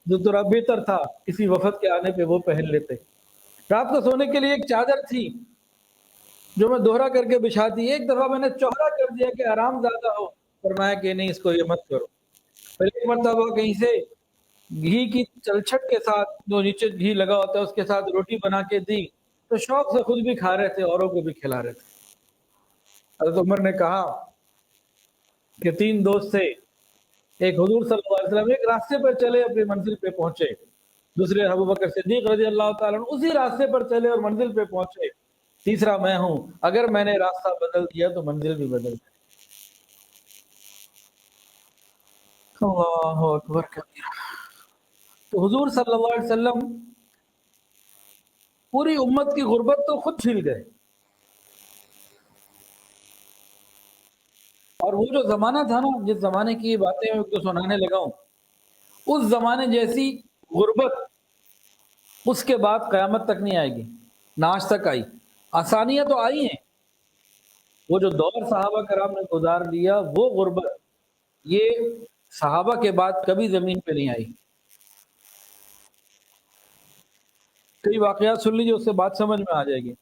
جو تھوڑا بہتر تھا، کسی وفد کے آنے پہ وہ پہن لیتے۔ رات کو سونے کے لیے ایک چادر تھی جو میں دوہرا کر کے بچھاتی، ایک دفعہ میں نے چوہرا کر دیا کہ آرام زیادہ ہو، فرمایا کہ نہیں اس کو یہ مت کرو۔ پھر ایک مرتبہ کہیں سے گھی کی چلچھٹ کے ساتھ، جو نیچے گھی لگا ہوتا ہے اس کے ساتھ روٹی بنا کے دی، تو شوق سے خود بھی کھا رہے تھے، اوروں کو بھی کھلا رہے تھے۔ حضرت عمر نے کہا کہ 3 دوست تھے، ایک حضور صلی اللہ علیہ وسلم ایک راستے پر چلے، اپنی منزل پہ پہنچے، دوسرے ابو بکر صدیق رضی اللہ تعالیٰ عنہ اسی راستے پر چلے اور منزل پہ پہنچے، تیسرا میں ہوں، اگر میں نے راستہ بدل دیا تو منزل بھی بدل جائے۔ اللہ اکبر کبیرہ۔ تو حضور صلی اللہ علیہ وسلم پوری امت کی غربت تو خود جھیل گئے، اور وہ جو زمانہ تھا نا، جس زمانے کی یہ باتیں میں تو سنانے لگا ہوں، اس زمانے جیسی غربت اس کے بعد قیامت تک نہیں آئے گی، نہ آج تک آئی۔ آسانیاں تو آئی ہیں، وہ جو دور صحابہ کرام نے گزار لیا وہ غربت، یہ صحابہ کے بعد کبھی زمین پہ نہیں آئی۔ کئی واقعات سن لیجیے، اس سے بات سمجھ میں آ جائے گی،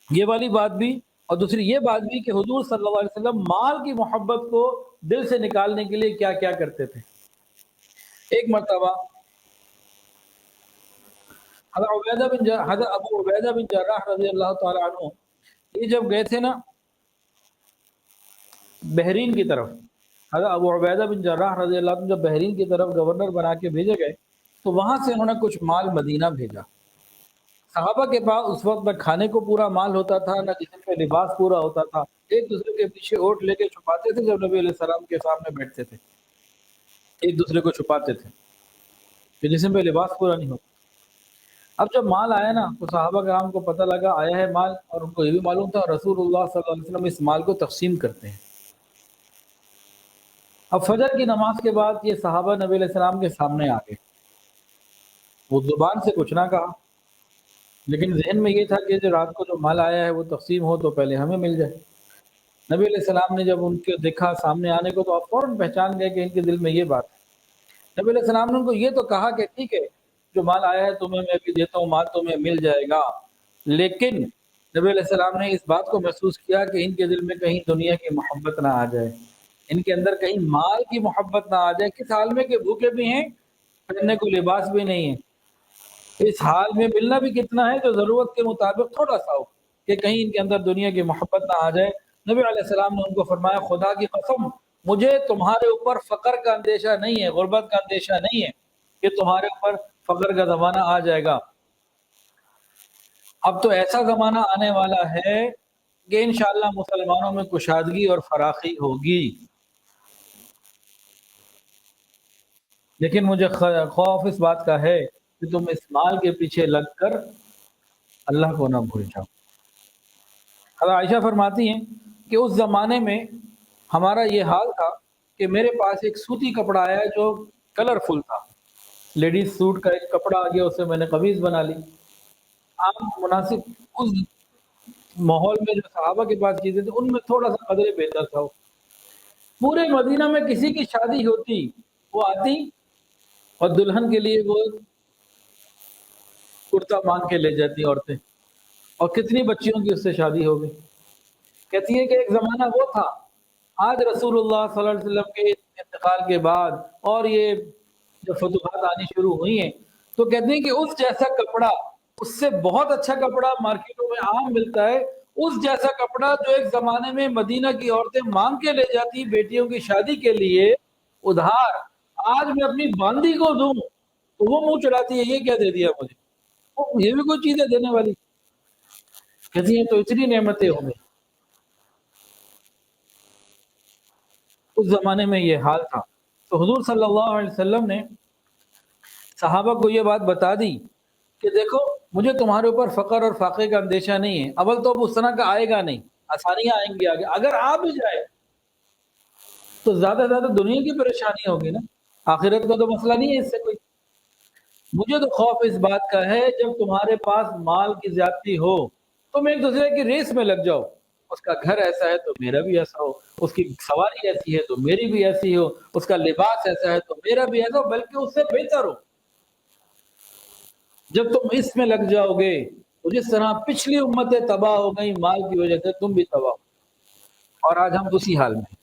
یہ والی بات بھی، اور دوسری یہ بات بھی کہ حضور صلی اللہ علیہ وسلم مال کی محبت کو دل سے نکالنے کے لیے کیا کیا کرتے تھے۔ ایک مرتبہ حضرت ابو عبیدہ بن جراح رضی اللہ تعالی عنہ یہ جب گئے تھے نا بحرین کی طرف، حضرت ابو عبیدہ بن جراح رضی اللہ عنہ جب بحرین کی طرف گورنر بنا کے بھیجے گئے تو وہاں سے انہوں نے کچھ مال مدینہ بھیجا۔ صحابہ کے پاس اس وقت نہ کھانے کو پورا مال ہوتا تھا، نہ جسم پہ لباس پورا ہوتا تھا، ایک دوسرے کے پیچھے اوٹ لے کے چھپاتے تھے، جب نبی علیہ السلام کے سامنے بیٹھتے تھے ایک دوسرے کو چھپاتے تھے کہ جسم پہ لباس پورا نہیں ہوتا۔ اب جب مال آیا نا تو صحابہ کرام کو پتہ لگا آیا ہے مال، اور ان کو یہ بھی معلوم تھا رسول اللہ صلی اللہ علیہ وسلم اس مال کو تقسیم کرتے ہیں۔ اب فجر کی نماز کے بعد یہ صحابہ نبی علیہ السلام کے سامنے آ گئے، وہ زبان سے کچھ نہ کہا، لیکن ذہن میں یہ تھا کہ جو رات کو جو مال آیا ہے وہ تقسیم ہو تو پہلے ہمیں مل جائے۔ نبی علیہ السلام نے جب ان کو دیکھا سامنے آنے کو تو آپ فوراً پہچان گئے کہ ان کے دل میں یہ بات ہے۔ نبی علیہ السلام نے ان کو یہ تو کہا کہ ٹھیک ہے جو مال آیا ہے تمہیں میں بھی دیتا ہوں، مال تمہیں مل جائے گا، لیکن نبی علیہ السلام نے اس بات کو محسوس کیا کہ ان کے دل میں کہیں دنیا کی محبت نہ آ جائے، ان کے اندر کہیں مال کی محبت نہ آ جائے، کس حال میں کہ بھوکے بھی ہیں، پہننے کو لباس بھی نہیں ہے، اس حال میں ملنا بھی کتنا ہے جو ضرورت کے مطابق تھوڑا سا ہو، کہ کہیں ان کے اندر دنیا کی محبت نہ آ جائے۔ نبی علیہ السلام نے ان کو فرمایا خدا کی قسم مجھے تمہارے اوپر فقر کا اندیشہ نہیں ہے، غربت کا اندیشہ نہیں ہے کہ تمہارے اوپر فقر کا زمانہ آ جائے گا۔ اب تو ایسا زمانہ آنے والا ہے کہ انشاءاللہ مسلمانوں میں کشادگی اور فراخی ہوگی، لیکن مجھے خوف اس بات کا ہے کہ تم اس مال کے پیچھے لگ کر اللہ کو نہ بھول جاؤ۔ حضرت عائشہ فرماتی ہیں کہ اس زمانے میں ہمارا یہ حال تھا کہ میرے پاس ایک سوتی کپڑا آیا جو کلرفل تھا، لیڈیز سوٹ کا ایک کپڑا آ گیا، اسے میں نے قمیض بنا لی، عام مناسب اس ماحول میں جو صحابہ کے پاس چیزیں تھیں ان میں تھوڑا سا قدرے بہتر تھا۔ پورے مدینہ میں کسی کی شادی ہوتی وہ آتی اور دلہن کے لیے وہ کرتا مانگ کے لے جاتی عورتیں، اور کتنی بچیوں کی اس سے شادی ہو گئی۔ کہتی ہے کہ ایک زمانہ وہ تھا، آج رسول اللہ صلی اللہ علیہ وسلم کے انتقال کے بعد اور یہ جو فتوحات آنی شروع ہوئی ہیں تو کہتے ہیں کہ اس جیسا کپڑا، اس سے بہت اچھا کپڑا مارکیٹوں میں عام ملتا ہے، اس جیسا کپڑا جو ایک زمانے میں مدینہ کی عورتیں مانگ کے لے جاتی بیٹیوں کی شادی کے لیے ادھار، آج میں اپنی باندی کو دوں تو وہ منہ چڑھاتی ہے یہ کیا دے دیا مجھے، یہ بھی کوئی چیز ہے دینے والی؟ کہتی ہیں تو اتنی نعمتیں ہوں گی۔ اس زمانے میں یہ حال تھا، تو حضور صلی اللہ علیہ وسلم نے صحابہ کو یہ بات بتا دی کہ دیکھو مجھے تمہارے اوپر فقر اور فاقے کا اندیشہ نہیں ہے، اول تو اب اس طرح کا آئے گا نہیں، آسانیاں آئیں گی آگے، اگر آ بھی جائے تو زیادہ زیادہ دنیا کی پریشانی ہوگی نا، آخرت کا تو مسئلہ نہیں ہے اس سے کوئی۔ مجھے تو خوف اس بات کا ہے جب تمہارے پاس مال کی زیادتی ہو تم ایک دوسرے کی ریس میں لگ جاؤ، اس کا گھر ایسا ہے تو میرا بھی ایسا ہو، اس کی سواری ایسی ہے تو میری بھی ایسی ہو، اس کا لباس ایسا ہے تو میرا بھی ایسا ہو، بلکہ اس سے بہتر ہو۔ جب تم اس میں لگ جاؤ گے تو جس طرح پچھلی امتیں تباہ ہو گئی مال کی وجہ سے تم بھی تباہ ہو، اور آج ہم اسی حال میں ہیں۔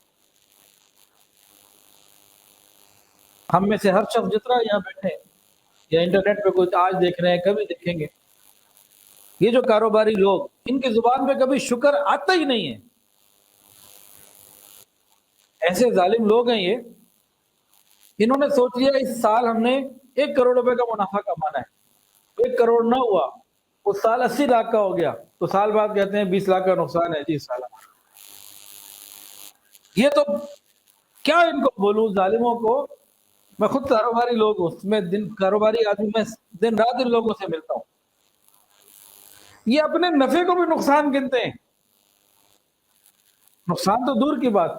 ہم میں سے ہر شخص جتنا یہاں بیٹھے یا انٹرنیٹ پہ کوئی آج دیکھ رہے ہیں کبھی دیکھیں گے، یہ جو کاروباری لوگ ان کی زبان پہ کبھی شکر آتا ہی نہیں ہے، ایسے ظالم لوگ ہیں یہ، انہوں نے سوچ لیا اس سال ہم نے 1 کروڑ روپے کا منافع کمانا ہے، 1 کروڑ نہ ہوا، اس سال 80 لاکھ کا ہو گیا تو سال بعد کہتے ہیں 20 لاکھ کا نقصان ہے جی سال۔ یہ تو کیا ان کو بولوں ظالموں کو میں خود کاروباری لوگ ہوں، میں کاروباری آدمی، میں دن رات ان لوگوں سے ملتا ہوں، یہ اپنے نفع کو بھی نقصان گنتے ہیں، نقصان تو دور کی بات،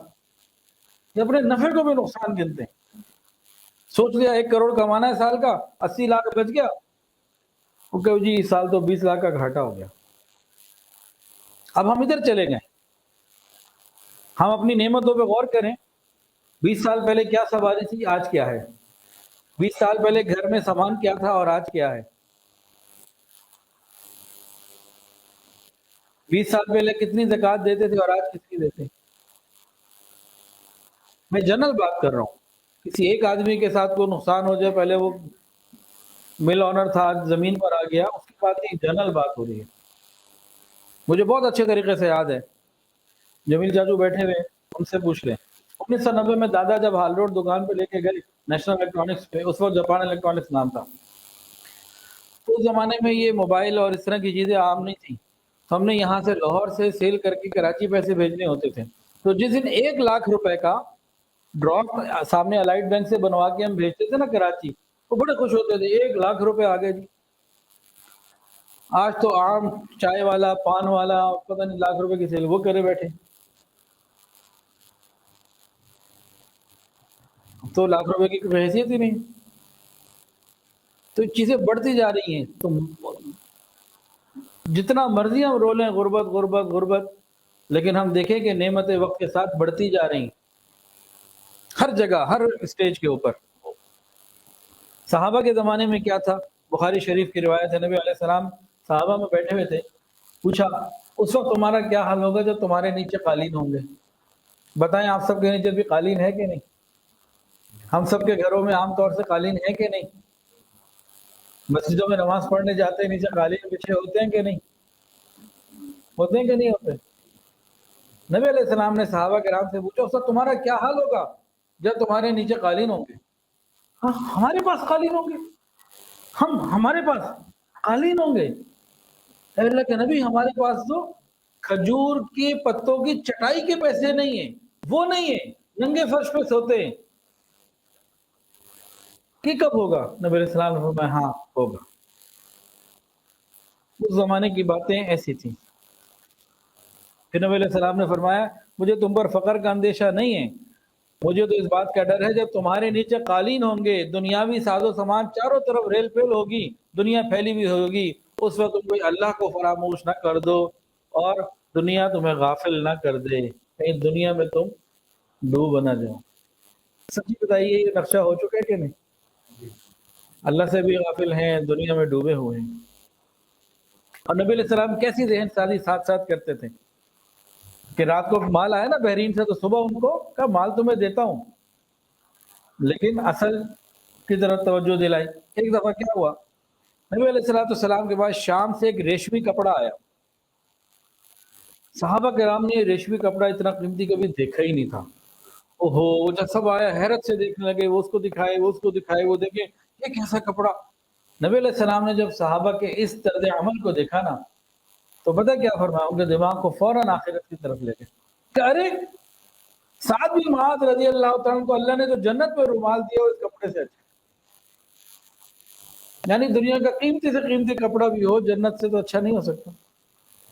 یہ اپنے نفع کو بھی نقصان گنتے ہیں۔ سوچ لیا 1 کروڑ کمانا ہے سال کا، 80 لاکھ بچ گیا، وہ کہ جی اس سال تو 20 لاکھ کا گھاٹا ہو گیا۔ اب ہم ادھر چلے گئے، ہم اپنی نعمتوں پہ غور کریں، 20 سال پہلے کیا سواری تھی، آج کیا ہے؟ 20 سال پہلے گھر میں سامان کیا تھا اور آج کیا ہے؟ 20 سال پہلے کتنی زکوٰۃ دیتے تھے اور آج کتنی دیتے ہیں؟ میں جنرل بات کر رہا ہوں، کسی ایک آدمی کے ساتھ کوئی نقصان ہو جائے، پہلے وہ مل آنر تھا، آج زمین پر آ گیا، اس کی بات نہیں، جنرل بات ہو رہی ہے۔ مجھے بہت اچھے طریقے سے یاد ہے، جمیل چاچو بیٹھے ہوئے، ان سے پوچھ لیں، 1990 میں دادا جب ہال روڈ دکان پہ لے کے گئے نیشنل الیکٹرانکس پہ، اس وقت جاپان الیکٹرانکس نام تھا، تو اس زمانے میں یہ موبائل اور اس طرح کی چیزیں عام نہیں تھیں، تو ہم نے یہاں سے لاہور سے سیل کر کے کراچی پیسے بھیجنے ہوتے تھے، تو جس دن 1 لاکھ روپے کا ڈراپ سامنے الائٹ بینک سے بنوا کے ہم بھیجتے تھے نا کراچی، وہ بڑے خوش ہوتے تھے، 1 لاکھ روپے آ گئے جی۔ آج تو عام چائے والا، پان والا، پتہ نہیں لاکھ روپے کی سیل وہ کرے بیٹھے، تو لاکھ روپے کی کوئی حیثیت ہی نہیں۔ تو چیزیں بڑھتی جا رہی ہیں، تو جتنا مرضی ہم رولیں غربت غربت غربت، لیکن ہم دیکھیں کہ نعمتیں وقت کے ساتھ بڑھتی جا رہی ہیں، ہر جگہ، ہر اسٹیج کے اوپر۔ صحابہ کے زمانے میں کیا تھا؟ بخاری شریف کی روایت ہے، نبی علیہ السلام صحابہ میں بیٹھے ہوئے تھے، پوچھا اس وقت تمہارا کیا حال ہوگا جب تمہارے نیچے قالین ہوں گے؟ بتائیں آپ سب کے نیچے بھی قالین ہے کہ نہیں؟ ہم سب کے گھروں میں عام طور سے قالین ہے کہ نہیں؟ مسجدوں میں نماز پڑھنے جاتے ہیں، نیچے قالین بچھے ہوتے ہیں کہ نہیں؟ ہوتے ہیں کہ نہیں ہوتے؟ نبی علیہ السلام نے صحابہ کرام سے پوچھا اس وقت تمہارا کیا حال ہوگا جب تمہارے نیچے قالین ہوں گے؟ ہاں ہمارے پاس قالین ہوں گے، ہمارے پاس قالین ہوں گے؟ اے اللہ کے نبی ہمارے پاس تو کھجور کے پتوں کی چٹائی کے پیسے نہیں ہیں، وہ نہیں ہیں، ننگے فرش پہ سوتے ہیں، کہ کب ہوگا؟ نبی علیہ السلام نے فرمایا ہاں ہوگا۔ اس زمانے کی باتیں ایسی تھیں۔ پھر نبی علیہ السلام نے فرمایا مجھے تم پر فقر کا اندیشہ نہیں ہے، مجھے تو اس بات کا ڈر ہے جب تمہارے نیچے قالین ہوں گے، دنیاوی ساز و سامان چاروں طرف ریل پیل ہوگی، دنیا پھیلی ہوئی ہوگی، اس وقت تم کوئی اللہ کو فراموش نہ کر دو اور دنیا تمہیں غافل نہ کر دے، کہیں دنیا میں تم ڈوب نہ جاؤ۔ سچی بتائیے یہ نقشہ ہو چکا ہے کہ نہیں؟ اللہ سے بھی غافل ہیں، دنیا میں ڈوبے ہوئے ہیں۔ اور نبی علیہ السلام کیسی ذہن سازی ساتھ ساتھ کرتے تھے کہ رات کو مال آیا نا بحرین سے، تو صبح ان کو کہا مال تمہیں دیتا ہوں، لیکن اصل کی طرف توجہ دلائی۔ ایک دفعہ کیا ہوا، نبی علیہ السلام کے بعد شام سے ایک ریشمی کپڑا آیا، صحابہ کرام نے ریشمی کپڑا اتنا قیمتی کبھی دیکھا ہی نہیں تھا۔ اوہو، وہ جب سب آیا حیرت سے دیکھنے لگے، وہ اس کو دکھائے، وہ اس کو دکھائے، وہ دیکھے یہ کیسا کپڑا۔ نبی علیہ السلام نے جب صحابہ کے اس طرز عمل کو دیکھا نا، تو پتہ کیا فرمایا؟ ان کے دماغ کو فوراً آخرت کی طرف لے گئے کہ ارے سعد بن معاذ رضی اللہ تعالیٰ کو اللہ نے جو جنت میں رومال دیا وہ اس کپڑے سے اچھا، یعنی دنیا کا قیمتی سے قیمتی کپڑا بھی ہو جنت سے تو اچھا نہیں ہو سکتا۔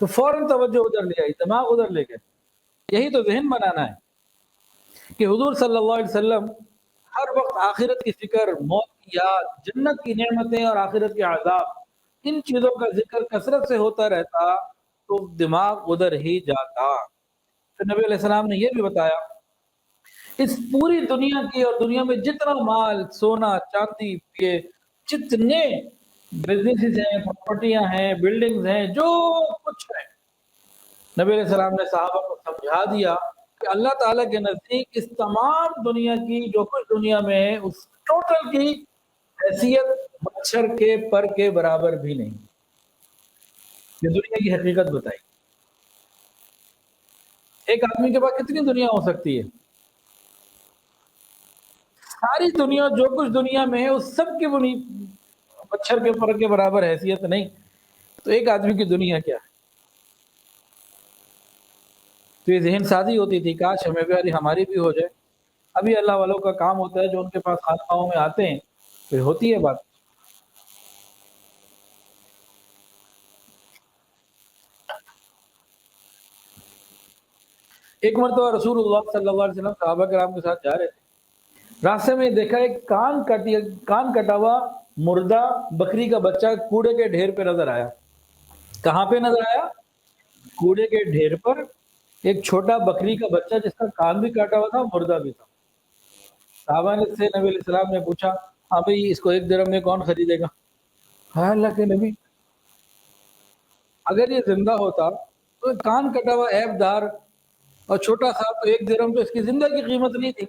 تو فوراً توجہ ادھر لے آئی، دماغ ادھر لے گئے۔ یہی تو ذہن بنانا ہے کہ حضور صلی اللہ علیہ وسلم ہر وقت آخرت کی فکر، موت کی یاد، جنت کی نعمتیں اور آخرت کے عذاب، ان چیزوں کا ذکر کثرت سے ہوتا رہتا تو دماغ ادھر ہی جاتا۔ پھر نبی علیہ السلام نے یہ بھی بتایا اس پوری دنیا کی اور دنیا میں جتنا مال، سونا، چاندی، یہ جتنے بزنسز ہیں، پراپرٹیاں ہیں، بلڈنگز ہیں، جو کچھ ہے، نبی علیہ السلام نے صحابہ کو سمجھا دیا کہ اللہ تعالیٰ کے نزدیک اس تمام دنیا کی جو کچھ دنیا میں ہے اس ٹوٹل کی حیثیت مچھر کے پر کے برابر بھی نہیں۔ یہ دنیا کی حقیقت بتائی۔ ایک آدمی کے پاس کتنی دنیا ہو سکتی ہے؟ ساری دنیا، جو کچھ دنیا میں ہے اس سب کی مچھر کے پر کے برابر حیثیت نہیں، تو ایک آدمی کی دنیا کیا ہے؟ تو یہ ذہن سازی ہوتی تھی، کاش ہمیں بھی ہماری بھی ہو جائے، ابھی اللہ والوں کا کام ہوتا ہے جو ان کے پاس خانقاہوں میں آتے ہیں پھر ہوتی ہے بات. ایک مرتبہ رسول اللہ صلی اللہ علیہ وسلم صحابہ کرام کے ساتھ جا رہے تھے، راستے میں دیکھا ایک کان کٹا ہوا مردہ بکری کا بچہ کوڑے کے ڈھیر پہ نظر آیا. کہاں پہ نظر آیا؟ کوڑے کے ڈھیر پر ایک چھوٹا بکری کا بچہ جس کا کان بھی کاٹا ہوا تھا، مردہ بھی تھا. صحابہ نے سے نبی علیہ السلام نے پوچھا، ہاں بھائی اس کو 1 درہم میں کون خریدے گا؟ ہاں اللہ کے نبی، اگر یہ زندہ ہوتا تو کان کٹا ہوا عیب دار اور چھوٹا تھا تو 1 درہم تو اس کی زندہ کی قیمت نہیں تھی،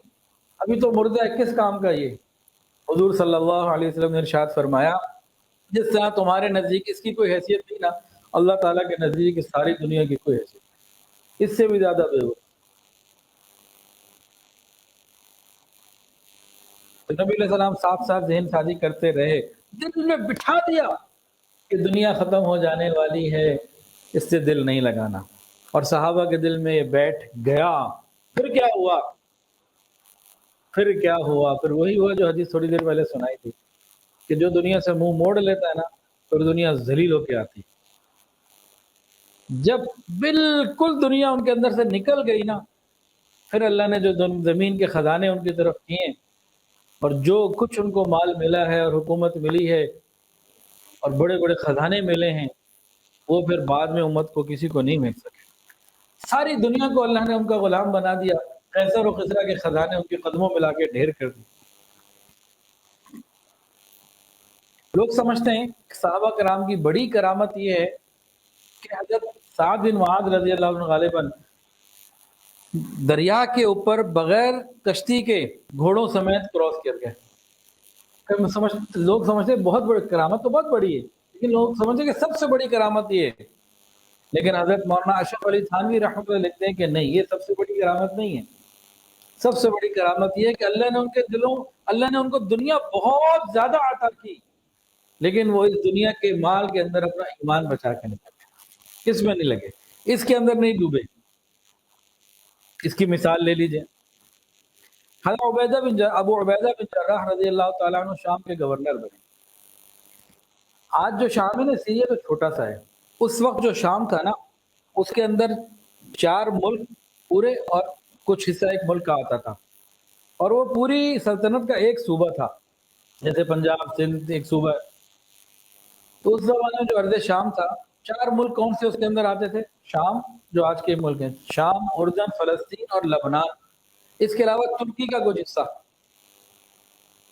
ابھی تو مردہ ہے، کس کام کا یہ؟ حضور صلی اللہ علیہ وسلم نے ارشاد فرمایا، جس طرح تمہارے نزدیک اس کی کوئی حیثیت نہیں نا، اللہ تعالیٰ کے نزدیک اس ساری دنیا کی کوئی حیثیت نہیں، اس سے بھی زیادہ بے وقوف. تو نبی علیہ السلام صاف صاف ذہن سازی کرتے رہے، دل میں بٹھا دیا کہ دنیا ختم ہو جانے والی ہے، اس سے دل نہیں لگانا. اور صحابہ کے دل میں یہ بیٹھ گیا. پھر کیا ہوا؟ پھر وہی ہوا جو حدیث تھوڑی دیر پہلے سنائی تھی کہ جو دنیا سے منہ موڑ لیتا ہے نا پھر دنیا ذلیل ہو کے آتی. جب بالکل دنیا ان کے اندر سے نکل گئی نا، پھر اللہ نے جو زمین کے خزانے ان کی طرف کیے اور جو کچھ ان کو مال ملا ہے اور حکومت ملی ہے اور بڑے بڑے خزانے ملے ہیں، وہ پھر بعد میں امت کو کسی کو نہیں مل سکے. ساری دنیا کو اللہ نے ان کا غلام بنا دیا، قیصر و کسریٰ کے خزانے ان کے قدموں میں لا کے ڈھیر کر دی. لوگ سمجھتے ہیں کہ صحابہ کرام کی بڑی کرامت یہ ہے کہ حضرت سعد بن معاذ رضی اللہ عنہ غالباً دریا کے اوپر بغیر کشتی کے گھوڑوں سمیت کراس کر گئے. لوگ سمجھتے ہیں بہت بڑی کرامت تو بہت بڑی ہے، لیکن لوگ سمجھتے ہیں کہ سب سے بڑی کرامت یہ ہے. لیکن حضرت مولانا اشرف علی تھانوی رحمۃ اللہ لکھتے ہیں کہ نہیں، یہ سب سے بڑی کرامت نہیں ہے. سب سے بڑی کرامت یہ ہے کہ اللہ نے ان کو دنیا بہت زیادہ عطا کی، لیکن وہ اس دنیا کے مال کے اندر اپنا ایمان بچا کے نہیں لگے، اس میں نہیں لگے، اس کے اندر نہیں ڈوبے. اس کی مثال لے لیجئے، حضرت ابو عبیدہ بن جراح رضی اللہ تعالیٰ عنہ شام کے گورنر بنے. آج جو شام ہے نا سیریا تو چھوٹا سا ہے، اس وقت جو شام تھا نا اس کے اندر 4 ملک پورے اور کچھ حصہ ایک ملک کا آتا تھا، اور وہ پوری سلطنت کا ایک صوبہ تھا، جیسے پنجاب سندھ ایک صوبہ ہے. تو اس زمانے میں جو ارض شام تھا 4 ملک کون سے اس کے اندر آتے تھے؟ شام جو آج کے ملک ہیں، شام، اردن، فلسطین اور لبنان، اس کے علاوہ ترکی کا کچھ حصہ،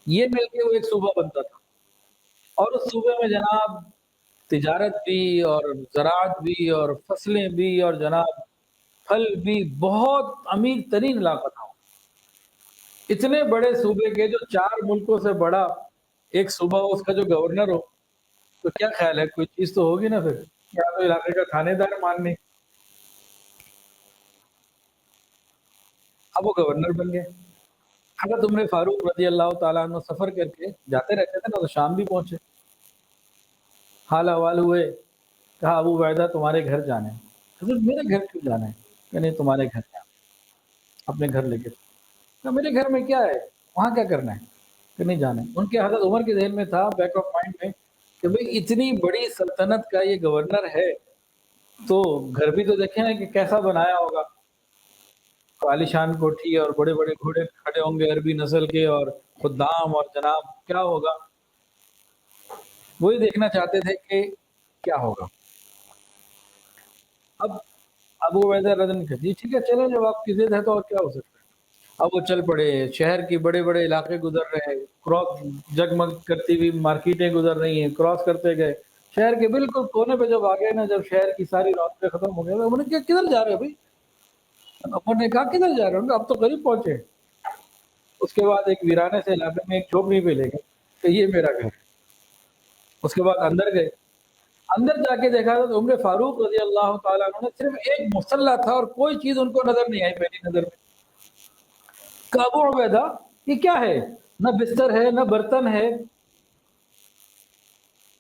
یہ مل کے وہ ایک صوبہ بنتا تھا. اور اس صوبے میں جناب تجارت بھی اور زراعت بھی اور فصلیں بھی اور جناب پھل بھی، بہت امیر ترین علاقہ تھا. اتنے بڑے صوبے کے جو 4 ملکوں سے بڑا ایک صوبہ ہو، اس کا جو گورنر ہو، تو کیا خیال ہے، کوئی چیز تو ہوگی نا پھر، یا تو علاقے کا تھانے دار ماننے. اب وہ گورنر بن گئے. حضرت عمر فاروق رضی اللہ تعالیٰ عنہ سفر کر کے جاتے رہتے تھے نا، تو شام بھی پہنچے، حال احوال ہوئے، کہا ابو عبیدہ تمہارے گھر جانا ہے. حضرت میرے گھر کیوں جانا ہے؟ کہ نہیں تمہارے گھر جانا، اپنے گھر لے کے. کہ میرے گھر میں کیا ہے، وہاں کیا کرنا ہے؟ کہ نہیں جانا ہے. ان کے حضرت عمر کے ذہن میں تھا، بیک آف مائنڈ میں، کہ بھئی اتنی بڑی سلطنت کا یہ گورنر ہے تو گھر بھی تو دیکھیں نا کہ کیسا بنایا ہوگا، عالیشان کوٹھی اور بڑے بڑے گھوڑے کھڑے ہوں گے عربی نسل کے اور خدام، اور جناب کیا ہوگا. وہی دیکھنا چاہتے تھے کہ کیا ہوگا. اب ابو عبیدہ رضی اللہ عنہ جی ٹھیک ہے چلیں، جب آپ کی ضد ہے تو اور کیا ہو سکتا ہے. اب وہ چل پڑے، شہر کی بڑے بڑے علاقے گزر رہے ہیں، کراس جگمگ کرتی ہوئی مارکیٹیں گزر رہی ہیں، کراس کرتے گئے. شہر کے بالکل کونے پہ جب آ گئے نا، جب شہر کی ساری راستے ختم ہو گئے، انہوں نے کہا کدھر جا رہے ہو بھائی؟ انہوں نے کہا کدھر جا رہے ہو؟ اب تو قریب پہنچے. اس کے بعد ایک ویرانے سے علاقے میں ایک جھوپڑی پہ لے گئے کہ یہ میرا گھر. اس کے بعد اندر گئے، اندر جا کے دیکھا تو عمر فاروق رضی اللہ تعالیٰ عنہ نے صرف ایک مصلح تھا اور کوئی چیز ان کو نظر نہیں آئی پہلی نظر میں. کہ ابو عبیدہ یہ کیا ہے؟ نہ بستر ہے نہ برتن ہے.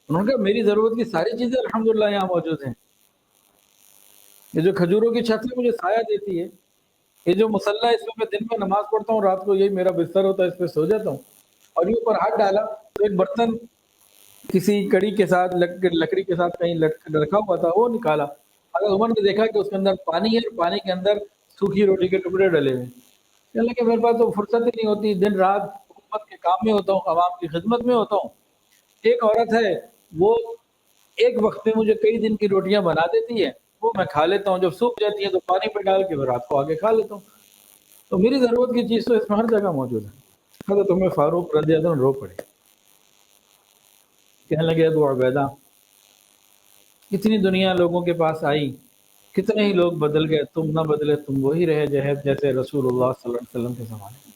انہوں نے کہا میری ضرورت کی ساری چیزیں الحمدللہ یہاں موجود ہیں. یہ جو کھجوروں کی چھت ہے مجھے سایہ دیتی ہے، یہ جو مسلح اس میں دن میں نماز پڑھتا ہوں، رات کو یہی میرا بستر ہوتا ہے، اس پہ سو جاتا ہوں، اور یہ اوپر ہاتھ ڈالا تو ایک برتن کسی کڑی کے ساتھ لکڑی کے ساتھ کہیں رکھا ہوا تھا، وہ نکالا۔ اگر عمر نے دیکھا کہ اس کے اندر پانی ہے اور پانی کے اندر سوکھی روٹی کے ٹکڑے ڈلے ہوئے، کہنے لگے میرے پاس تو فرصت ہی نہیں ہوتی، دن رات حکومت کے کام میں ہوتا ہوں، عوام کی خدمت میں ہوتا ہوں، ایک عورت ہے وہ ایک وقت میں مجھے کئی دن کی روٹیاں بنا دیتی ہے، وہ میں کھا لیتا ہوں، جب سوکھ جاتی ہے تو پانی پہ ڈال کے پھر رات کو آگے کھا لیتا ہوں، تو میری ضرورت کی چیز تو اس میں ہر جگہ موجود ہے۔ حضرت عمر فاروق رضی اللہ عنہ رو پڑے، کہنے لگے ابو عبیدہ، اتنی دنیا لوگوں کے پاس آئی، کتنے ہی لوگ بدل گئے، تم نہ بدلے، تم وہی رہے جیسے رسول اللہ صلی اللہ علیہ وسلم کے زمانے میں۔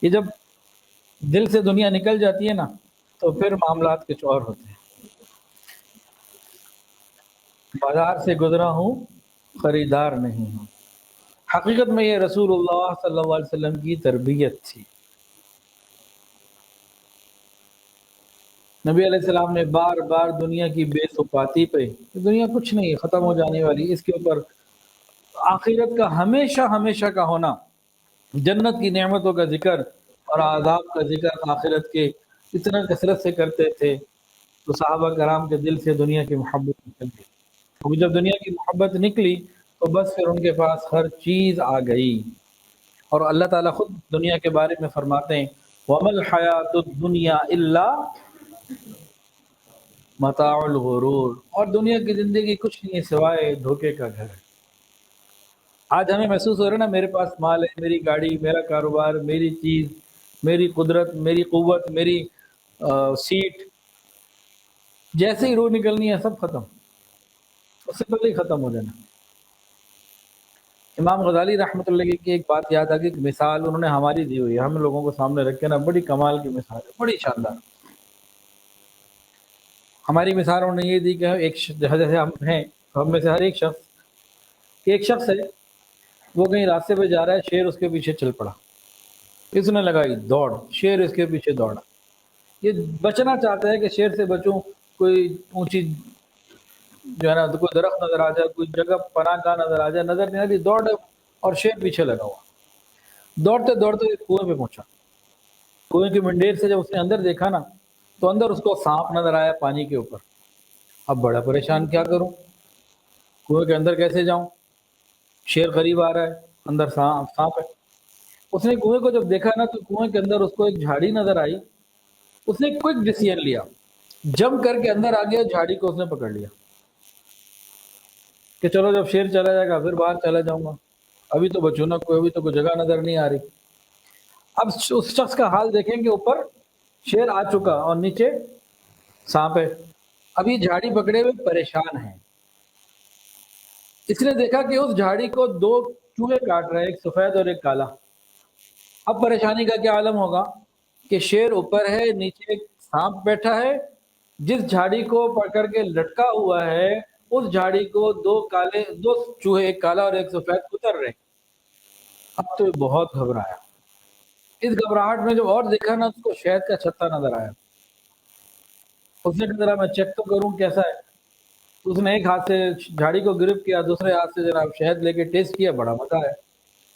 یہ جب دل سے دنیا نکل جاتی ہے نا تو پھر معاملات کچھ اور ہوتے ہیں۔ بازار سے گزرا ہوں خریدار نہیں ہوں، حقیقت میں یہ رسول اللہ صلی اللہ علیہ وسلم کی تربیت تھی۔ نبی علیہ السلام نے بار بار دنیا کی بے ثباتی پہ، دنیا کچھ نہیں ہے، ختم ہو جانے والی، اس کے اوپر آخرت کا ہمیشہ ہمیشہ کا ہونا، جنت کی نعمتوں کا ذکر اور عذاب کا ذکر آخرت کے اتنا کثرت سے کرتے تھے تو صحابہ کرام کے دل سے دنیا کی محبت نکل گئی۔ کیونکہ جب دنیا کی محبت نکلی تو بس پھر ان کے پاس ہر چیز آ گئی، اور اللہ تعالیٰ خود دنیا کے بارے میں فرماتے ہیں وَمَا الْحَيَاةُ الدُّنْيَا إِلَّا متاع الغرور، اور دنیا کی زندگی کچھ نہیں سوائے دھوکے کا گھر ہے۔ آج ہمیں محسوس ہو رہا ہے نا میرے پاس مال ہے، میری گاڑی، میرا کاروبار، میری چیز، میری قدرت، میری قوت، میری سیٹ، جیسے ہی روح نکلنی ہے سب ختم، اس سے پہلے ہی ختم ہو جانا۔ امام غزالی رحمۃ اللہ علیہ کی ایک بات یاد آ گئی، ایک مثال انہوں نے ہماری دی ہوئی ہے، ہم لوگوں کو سامنے رکھ کے نا، بڑی کمال کی مثال ہے، بڑی شاندار۔ ہماری مثال انہوں نے یہ دی کہ ایک جیسے ہم ہیں، ہم میں سے ہر ایک شخص ہے، وہ کہیں راستے پہ جا رہا ہے، شیر اس کے پیچھے چل پڑا، اس نے لگائی دوڑ، شیر اس کے پیچھے دوڑا، یہ بچنا چاہتا ہے کہ شیر سے بچوں، کوئی اونچی جو ہے نا کوئی درخت نظر آ جائے، کوئی جگہ پناہ گاہ نظر آ جائے، نظر نہیں آتی، دوڑ اور شیر پیچھے لگا ہوا، دوڑتے دوڑتے ایک کنویں پہ پہنچا، کنویں کی منڈیر سے جب اس نے اندر دیکھا نا تو اندر اس کو سانپ نظر آیا پانی کے اوپر۔ اب بڑا پریشان، کیا کروں، کنویں کے اندر کیسے جاؤں، شیر قریب آ رہا ہے، اندر سانپ ہے۔ اس نے کنویں کو جب دیکھا نا تو کنویں کے اندر اس کو ایک جھاڑی نظر آئی، اس نے کوئک ڈیسیژن لیا، جمپ کر کے اندر آ گیا، جھاڑی کو اس نے پکڑ لیا کہ چلو جب شیر چلا جائے گا پھر باہر چلا جاؤں گا، ابھی تو بچوں نا، ابھی تو کوئی جگہ نظر نہیں آ رہی۔ اب اس شخص کا حال دیکھیں کہ اوپر شیر آ چکا اور نیچے سانپ ہے، اب یہ جھاڑی پکڑے ہوئے پریشان ہے۔ اس نے دیکھا کہ اس جھاڑی کو دو چوہے کاٹ رہے ہیں، ایک سفید اور ایک کالا۔ اب پریشانی کا کیا عالم ہوگا کہ شیر اوپر ہے، نیچے ایک سانپ بیٹھا ہے، جس جھاڑی کو پکڑ کے لٹکا ہوا ہے اس جھاڑی کو دو چوہے، ایک کالا اور ایک سفید اتر رہے۔ اب تو بہت گھبرایا، اس گھبراہٹ میں جب اور دیکھا نا اس کو شہد کا چھتا نظر آیا، اس نے کہا ذرا میں چیک تو کروں کیسا ہے، اس نے ایک ہاتھ سے جھاڑی کو گرفت کیا، دوسرے ہاتھ سے جناب شہد لے کے ٹیسٹ کیا، بڑا مزہ آیا،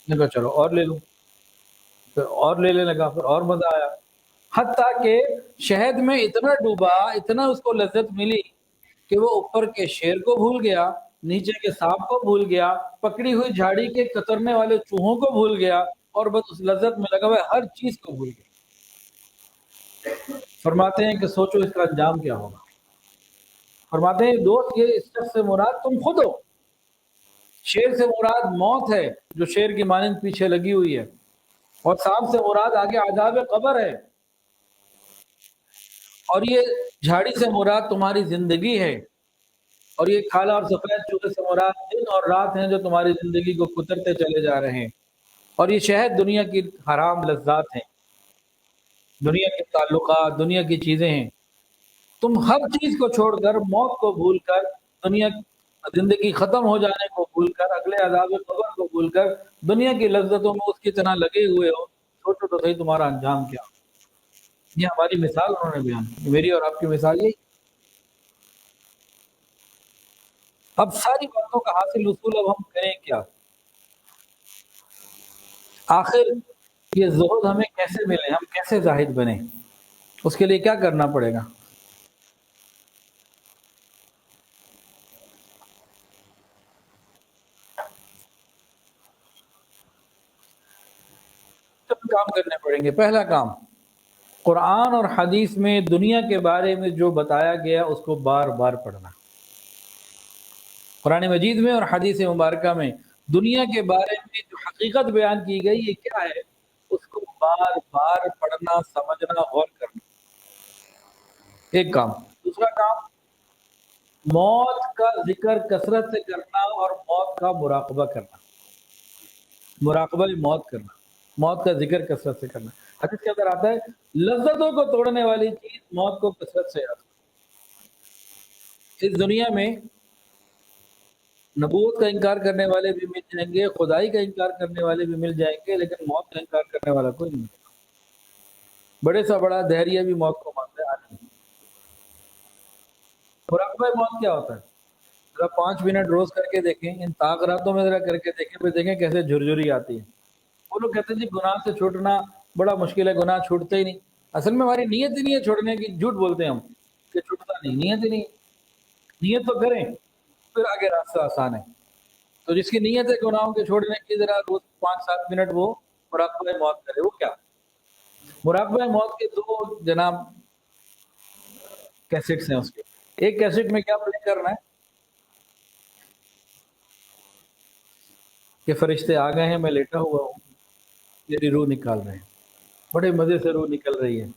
نے کہا چلو اور لے لوں، پھر اور لینے لگا، پھر اور مزہ آیا، حتیٰ کہ شہد میں اتنا ڈوبا، اتنا اس کو لذت ملی کہ وہ اوپر کے شیر کو بھول گیا، نیچے کے سانپ کو بھول گیا، پکڑی ہوئی جھاڑی کے کترنے والے چوہوں کو بھول گیا، اور بس اس لذت میں لگا ہوا ہر چیز کو بھول گیا۔ فرماتے ہیں کہ سوچو اس کا انجام کیا ہوگا۔ فرماتے ہیں دوست، یہ اس شخص سے مراد تم خود ہو، شیر سے مراد موت ہے جو شیر کی مانند پیچھے لگی ہوئی ہے، اور سانپ سے مراد آگے عذاب قبر ہے، اور یہ جھاڑی سے مراد تمہاری زندگی ہے، اور یہ کالا اور سفید چوہے سے مراد دن اور رات ہیں جو تمہاری زندگی کو کترتے چلے جا رہے ہیں، اور یہ شہد دنیا کی حرام لذات ہیں، دنیا کے تعلقات، دنیا کی چیزیں ہیں۔ تم ہر چیز کو چھوڑ کر، موت کو بھول کر، دنیا زندگی ختم ہو جانے کو بھول کر، اگلے عذاب قبر کو بھول کر دنیا کی لذتوں میں اس کی طرح لگے ہوئے ہو، سوچو تو صحیح تمہارا انجام کیا ہو۔ یہ ہماری مثال انہوں نے بیان کی، میری اور آپ کی مثال یہی۔ اب ساری باتوں کا حاصل اصول اب ہم کریں کیا؟ آخر یہ زہد ہمیں کیسے ملے، ہم کیسے زاہد بنے، اس کے لیے کیا کرنا پڑے گا؟ سب کام کرنے پڑیں گے۔ پہلا کام، قرآن اور حدیث میں دنیا کے بارے میں جو بتایا گیا اس کو بار بار پڑھنا۔ قرآن مجید میں اور حدیث مبارکہ میں دنیا کے بارے میں جو حقیقت بیان کی گئی یہ کیا ہے، اس کو بار بار پڑھنا، سمجھنا، غور کرنا، ایک کام۔ دوسرا کام، موت کا ذکر کثرت سے کرنا اور موت کا مراقبہ کرنا، مراقبہ موت کرنا، موت کا ذکر کثرت سے کرنا۔ حدیث کے اندر آتا ہے لذتوں کو توڑنے والی چیز موت کو کثرت سے یاد کرو۔ اس دنیا میں نبوت کا انکار کرنے والے بھی مل جائیں گے، خدائی کا انکار کرنے والے بھی مل جائیں گے، لیکن موت کا انکار کرنے والا کوئی نہیں ملے گا۔ بڑے سا بڑا دہریہ بھی موت کو مانتا ہے آج بھی۔ مراقبہ موت کیا ہوتا ہے؟ ذرا 5 منٹ روز کر کے دیکھیں، ان طاق راتوں میں ذرا کر کے دیکھیں، پھر دیکھیں کیسے جھرجھری آتی ہے۔ وہ لوگ کہتے ہیں جی گناہ سے چھوٹنا بڑا مشکل ہے، گناہ چھوٹتے ہی نہیں۔ اصل میں ہماری نیت ہی نہیں ہے چھوڑنے کی، جھوٹ بولتے ہیں ہم کہ چھوٹتا نہیں، نیت ہی نہیں، نیت تو کریں پھر آگے راستہ آسان ہے۔ تو جس کی نیت ہے گناہوں کے چھوڑنے کی، ذرا روز 5-7 منٹ وہ مراقبہ موت کرے۔ وہ کیا؟ مراقبہ موت کے دو جناب کیسٹس ہیں اس کے۔ ایک کیسٹ میں کیا پلے کرنا ہے کہ فرشتے آ گئے ہیں، میں لیٹا ہوا ہوں، میری روح نکال رہے ہیں، بڑے مزے سے روح نکل رہی ہے،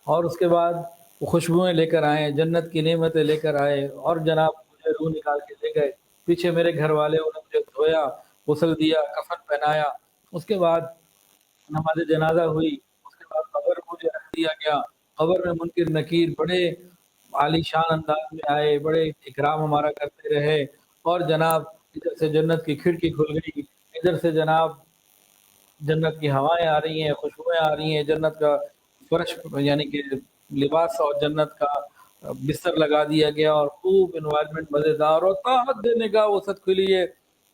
اور اس کے بعد وہ خوشبوئیں لے کر آئے، جنت کی نعمتیں لے کر آئے، اور جناب مجھے روح نکال کے لے گئے۔ پیچھے میرے گھر والے، انہوں نے مجھے دھویا، غسل دیا، کفن پہنایا، اس کے بعد نماز جنازہ ہوئی، اس کے بعد قبر میں مجھے رکھ دیا گیا۔ قبر میں منکر نکیر بڑے عالی شان انداز میں آئے، بڑے اکرام ہمارا کرتے رہے، اور جناب ادھر سے جنت کی کھڑکی کھل گئی، ادھر سے جناب جنت کی ہوائیں آ رہی ہیں، خوشبوئیں آ رہی ہیں، جنت کا فرش یعنی کہ لباس اور جنت کا بستر لگا دیا گیا، اور خوب انوائرمنٹ مزیدار، اور طاقت دینے کا وسعت کھلی ہے۔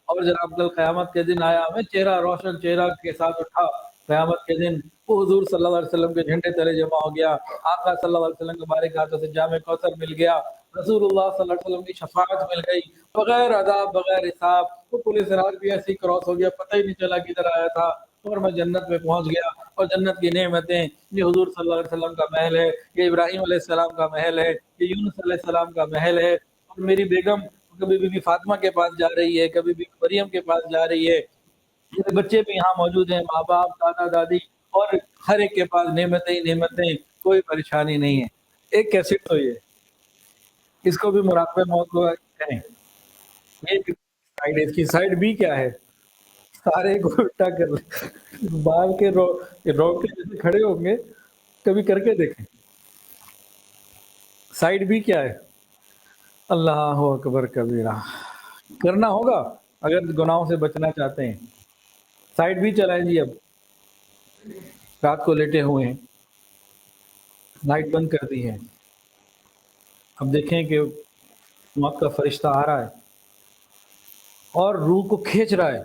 اور جناب کل قیامت کے دن آیا، میں چہرہ روشن چہرہ کے ساتھ اٹھا قیامت کے دن، وہ حضور صلی اللہ علیہ وسلم کے جھنڈے تلے جمع ہو گیا، آقا صلی اللہ علیہ وسلم کے بارک ہاتھوں سے جامع کوثر مل گیا، رسول اللہ صلی اللہ علیہ وسلم کی شفاعت مل گئی، بغیر عذاب بغیر حساب۔ وہ پولیس راج بھی ایسے ہی کراس ہو گیا، پتہ ہی نہیں چلا کدھر آیا تھا، اور میں جنت میں پہنچ گیا۔ اور جنت کی نعمتیں، یہ حضور صلی اللہ علیہ وسلم کا محل ہے، یہ ابراہیم علیہ السلام کا محل ہے، یہ یونس علیہ السلام کا محل ہے، اور میری بیگم کبھی بی بی فاطمہ کے پاس جا رہی ہے، کبھی بی بی مریم کے پاس جا رہی ہے، میرے بچے بھی یہاں موجود ہیں، ماں باپ، دادا دادی، اور ہر ایک کے پاس نعمتیں ہی نعمتیں، کوئی پریشانی نہیں ہے۔ ایک کیسٹ تو یہ، اس کو بھی مراقبہ موت کو کہیں۔ ایک سائڈ، اس کی سائڈ بھی کیا ہے؟ سارے کو الٹا کر لیں، بال کے روکے جیسے کھڑے ہوں گے، کبھی کر کے دیکھیں۔ سائڈ بھی کیا ہے؟ اللہ اکبر کبیرہ، کرنا ہوگا اگر گناہوں سے بچنا چاہتے ہیں۔ سائڈ بھی چلائیں جی، اب رات کو لیٹے ہوئے ہیں، لائٹ بند کر دی ہے، اب دیکھیں کہ موت کا فرشتہ آ رہا ہے اور روح کو کھینچ رہا ہے۔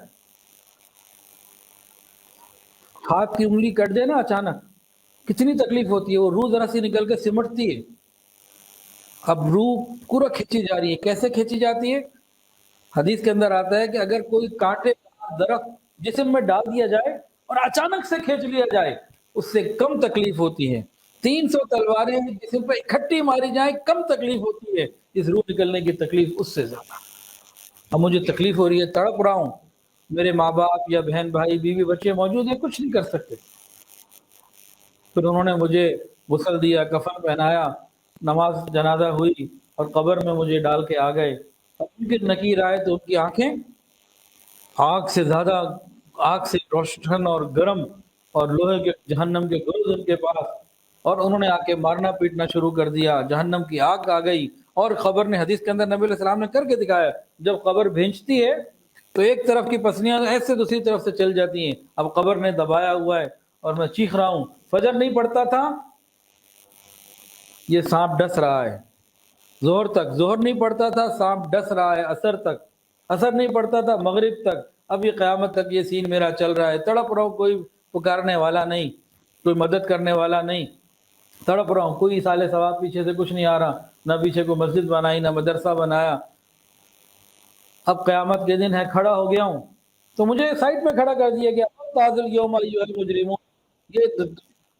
ہاتھ کی انگلی کٹ دے نا اچانک، کتنی تکلیف ہوتی ہے، وہ روح ذرا سی نکل کے سمٹتی ہے۔ اب روح پورا کھینچی جا رہی ہے، کیسے کھینچی جاتی ہے؟ حدیث کے اندر آتا ہے کہ اگر کوئی کانٹے کا درخت جسم میں ڈال دیا جائے اور اچانک سے کھینچ لیا جائے، اس سے کم تکلیف ہوتی ہے۔ 300 تلواریں جسم پہ اکٹھی ماری جائیں، کم تکلیف ہوتی ہے، اس روح نکلنے کی تکلیف اس سے زیادہ۔ اب مجھے تکلیف ہو رہی ہے، تڑپ رہا ہوں، میرے ماں باپ یا بہن بھائی بیوی بچے موجود ہیں، کچھ نہیں کر سکتے۔ پھر انہوں نے مجھے غسل دیا، کفن پہنایا، نماز جنازہ ہوئی، اور قبر میں مجھے ڈال کے آ گئے۔ اب ان کے نکیر آئے تو ان کی آنکھیں آگ سے زیادہ، آگ سے روشن اور گرم، اور لوہے کے جہنم کے گلز ان کے پاس، اور انہوں نے آ کے مارنا پیٹنا شروع کر دیا، جہنم کی آگ آ گئی۔ اور قبر نے، حدیث کے اندر نبی علیہ السلام نے کر کے دکھایا، جب قبر بھینچتی ہے تو ایک طرف کی پسلیاں ایسے دوسری طرف سے چل جاتی ہیں۔ اب قبر نے دبایا ہوا ہے اور میں چیخ رہا ہوں، فجر نہیں پڑتا تھا، یہ سانپ ڈس رہا ہے، ظہر تک ظہر نہیں پڑتا تھا، سانپ ڈس رہا ہے، عصر تک عصر نہیں پڑتا تھا، مغرب تک اب یہ قیامت تک یہ سین میرا چل رہا ہے، تڑپ رہا ہوں، کوئی پکارنے والا نہیں، کوئی مدد کرنے والا نہیں، تڑپ رہا ہوں، کوئی سال ثواب پیچھے سے کچھ نہیں آ رہا، نہ پیچھے کوئی مسجد بنائی، نہ مدرسہ بنایا۔ اب قیامت کے دن ہے، کھڑا ہو گیا ہوں تو مجھے سائڈ میں کھڑا کر دیا گیا، تازل یوم ایھا المجرمون، یہ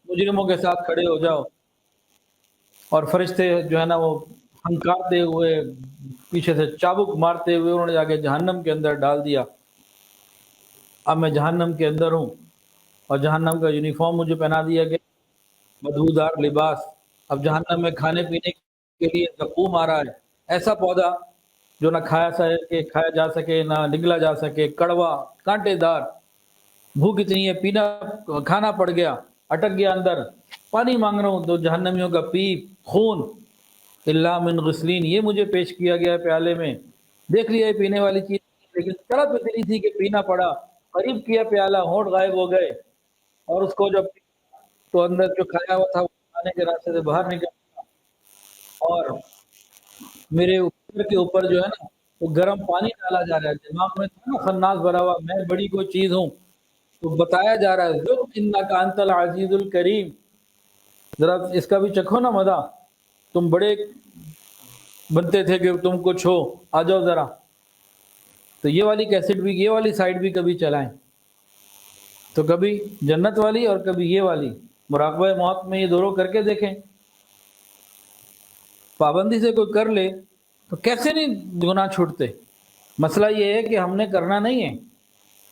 مجرموں کے ساتھ کھڑے ہو جاؤ، اور فرشتے جو ہے نا وہ ہنکارتے ہوئے پیچھے سے چابک مارتے ہوئے انہوں نے جا کے جہنم کے اندر ڈال دیا۔ اب میں جہنم کے اندر ہوں اور جہنم کا یونیفارم مجھے پہنا دیا گیا، بدبودار لباس۔ اب جہنم میں کھانے پینے کے لیے زقوم آ رہا ہے، ایسا پودا جو نہ کھایا جا سکے، نہ نگلا جا سکے، کڑوا، کانٹے دار، بھوک اتنی ہے، کھانا پڑ گیا، اٹک گیا اندر، پانی مانگ رہا ہوں تو جہنمیوں کا پیپ، خون، الا من غسلین، یہ مجھے پیش کیا گیا ہے پیالے میں۔ دیکھ لیا یہ پینے والی چیز، لیکن تڑپ اتنی تھی کہ پینا پڑا، قریب کیا پیالہ، ہونٹ غائب ہو گئے، اور اس کو جب تو اندر جو کھایا ہوا تھا وہ کھانے کے راستے سے باہر نکل، اور میرے اوپر کے اوپر جو ہے نا وہ گرم پانی ڈالا جا رہا ہے، دماغ میں تھا نا خناس بھرا ہوا، میں بڑی کوئی چیز ہوں، تو بتایا جا رہا ہے ذُقْ اِنَّکَ أَنْتَ الْعَزِیزُ الْکریم، ذرا اس کا بھی چکھو نا مزہ، تم بڑے بنتے تھے کہ تم کچھ ہو، آ جاؤ ذرا۔ تو یہ والی کیسٹ بھی، یہ والی سائڈ بھی کبھی چلائیں، تو کبھی جنت والی اور کبھی یہ والی، مراقبہ موت میں یہ دونوں کر کے دیکھیں۔ پابندی سے کوئی کر لے تو کیسے نہیں گناہ چھوٹتے؟ مسئلہ یہ ہے کہ ہم نے کرنا نہیں ہے۔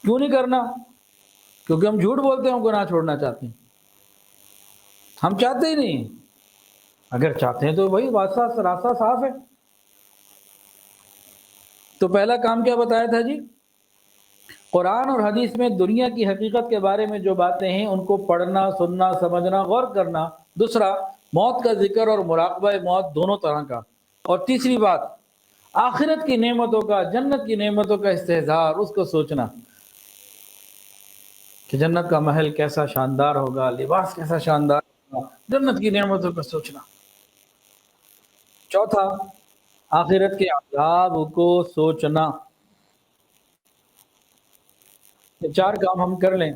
کیوں نہیں کرنا؟ کیونکہ ہم جھوٹ بولتے ہیں، ہم گناہ چھوڑنا چاہتے ہیں، ہم چاہتے ہی نہیں۔ اگر چاہتے ہیں تو بھائی راستہ صاف ہے۔ تو پہلا کام کیا بتایا تھا جی؟ قرآن اور حدیث میں دنیا کی حقیقت کے بارے میں جو باتیں ہیں ان کو پڑھنا، سننا، سمجھنا، غور کرنا۔ دوسرا، موت کا ذکر اور مراقبہ موت دونوں طرح کا۔ اور تیسری بات، آخرت کی نعمتوں کا، جنت کی نعمتوں کا استحضار، اس کو سوچنا کہ جنت کا محل کیسا شاندار ہوگا، لباس کیسا شاندار ہوگا، جنت کی نعمتوں کا سوچنا۔ چوتھا، آخرت کے عذاب کو سوچنا۔ یہ چار کام ہم کر لیں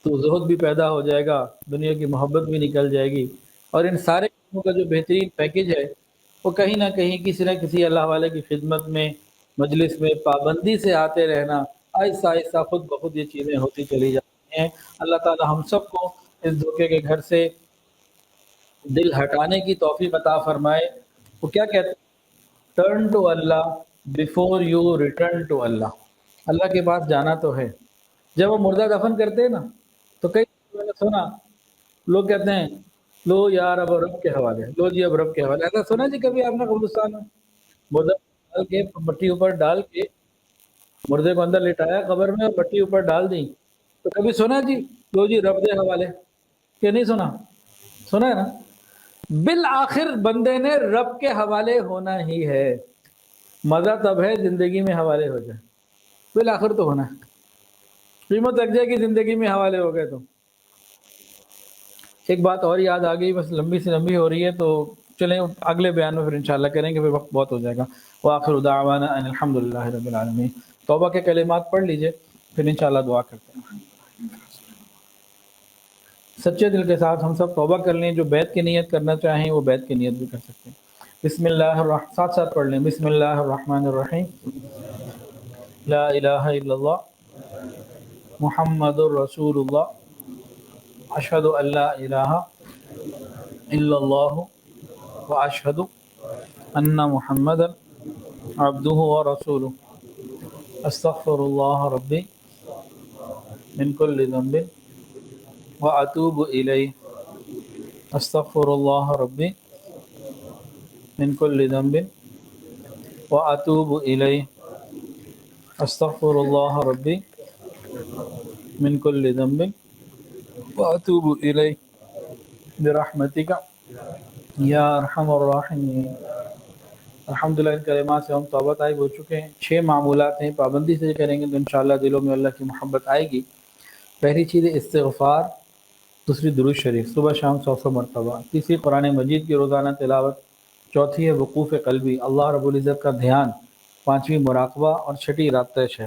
تو زہد بھی پیدا ہو جائے گا، دنیا کی محبت بھی نکل جائے گی، اور ان سارے کاموں کا جو بہترین پیکج ہے وہ کہیں نہ کہیں کسی نہ کسی اللہ والے کی خدمت میں، مجلس میں پابندی سے آتے رہنا، آہستہ آہستہ خود بخود یہ چیزیں ہوتی چلی جاتی ہیں۔ اللہ تعالی ہم سب کو اس دھوکے کے گھر سے دل ہٹانے کی توفیق عطا فرمائے۔ وہ کیا کہتے ہیں؟ Turn to Allah before you return to Allah. Allah کے پاس جانا تو ہے۔ جب وہ مردہ دفن کرتے ہیں نا تو کئی میں نے سنا لوگ کہتے ہیں لو یار اب رب کے حوالے، لو جی اب رب کے حوالے۔ ایسا سنا جی کبھی آپ نے قبرستان میں مردہ ڈال کے، مٹی اوپر ڈال کے، مردے کو اندر لٹایا قبر میں اور مٹی اوپر ڈال دی، تو کبھی سنا جی لو جی رب دے حوالے؟ کہ نہیں سنا؟ سنا ہے نا؟ بالآخر بندے نے رب کے حوالے ہونا ہی ہے۔ مزہ تب ہے زندگی میں حوالے ہو جائے، بالآخر تو ہونا ہے۔ قیمت رکھ جائے گی زندگی میں حوالے ہو گئے تو۔ ایک بات اور یاد آ گئی، بس لمبی سے لمبی ہو رہی ہے تو چلیں اگلے بیان میں پھر انشاءاللہ کریں گے، پھر وقت بہت ہو جائے گا۔ وآخر دعوانا ان الحمدللہ رب العالمین۔ توبہ کے کلمات پڑھ لیجئے، پھر انشاءاللہ دعا کرتے ہیں۔ سچے دل کے ساتھ ہم سب توبہ کر لیں، جو بیعت کی نیت کرنا چاہیں وہ بیعت کی نیت بھی کر سکتے ہیں۔ بسم اللہ الرحمن، ساتھ ساتھ پڑھ لیں، بسم اللہ الرحمن الرحیم، لا الہ الا اللہ محمد الرسول اللہ، اشہد ان لا الہ الا اللہ واشہد ان محمد عبدہ ورسولہ، استغفر اللہ ربی من کل ذنب واتوب الیہ، استغفر اللہ ربی من کل ذنب واتوب الیہ، استغفر اللہ ربی من کل ذنب واتوب الیہ برحمتک یا ارحم الراحمین۔ الحمدللہ ان کلمات سے ہم توبہ طائب ہو چکے ہیں۔ 6 معمولات ہیں، پابندی سے کریں گے تو انشاءاللہ دلوں میں اللہ کی محبت آئے گی۔ پہلی چیز ہے استغفار، دوسری درود شریف صبح شام 100 مرتبہ، تیسری قرآن مجید کی روزانہ تلاوت، چوتھی ہے وقوف قلبی، اللہ رب العزت کا دھیان، پانچویں مراقبہ، اور چھٹی رات طے ہے۔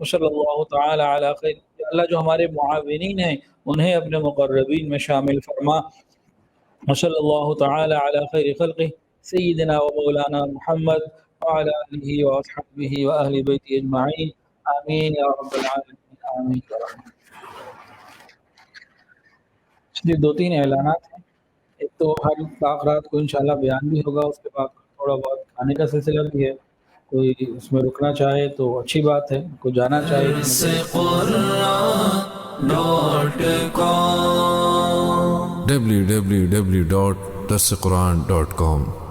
وصلی اللہ تعالی علی خیر. اللہ جو ہمارے معاونین ہیں انہیں اپنے مقربین میں شامل فرما. وصلی اللہ تعالی علی خیر خلقہ سیدنا و مولانا محمد وعلى آلہ واصحابہ واہل بیتہ اجمعین. آمین یا رب العالمین. آمین یا رحمۃ. چلیے 2-3 اعلانات ہیں. ایک تو ہر رات کو انشاءاللہ بیان بھی ہوگا, اس کے بعد تھوڑا بہت کھانے کا سلسلہ بھی ہے. کوئی اس میں رکنا چاہے تو اچھی بات ہے, کوئی جانا چاہے. www.darsequran.com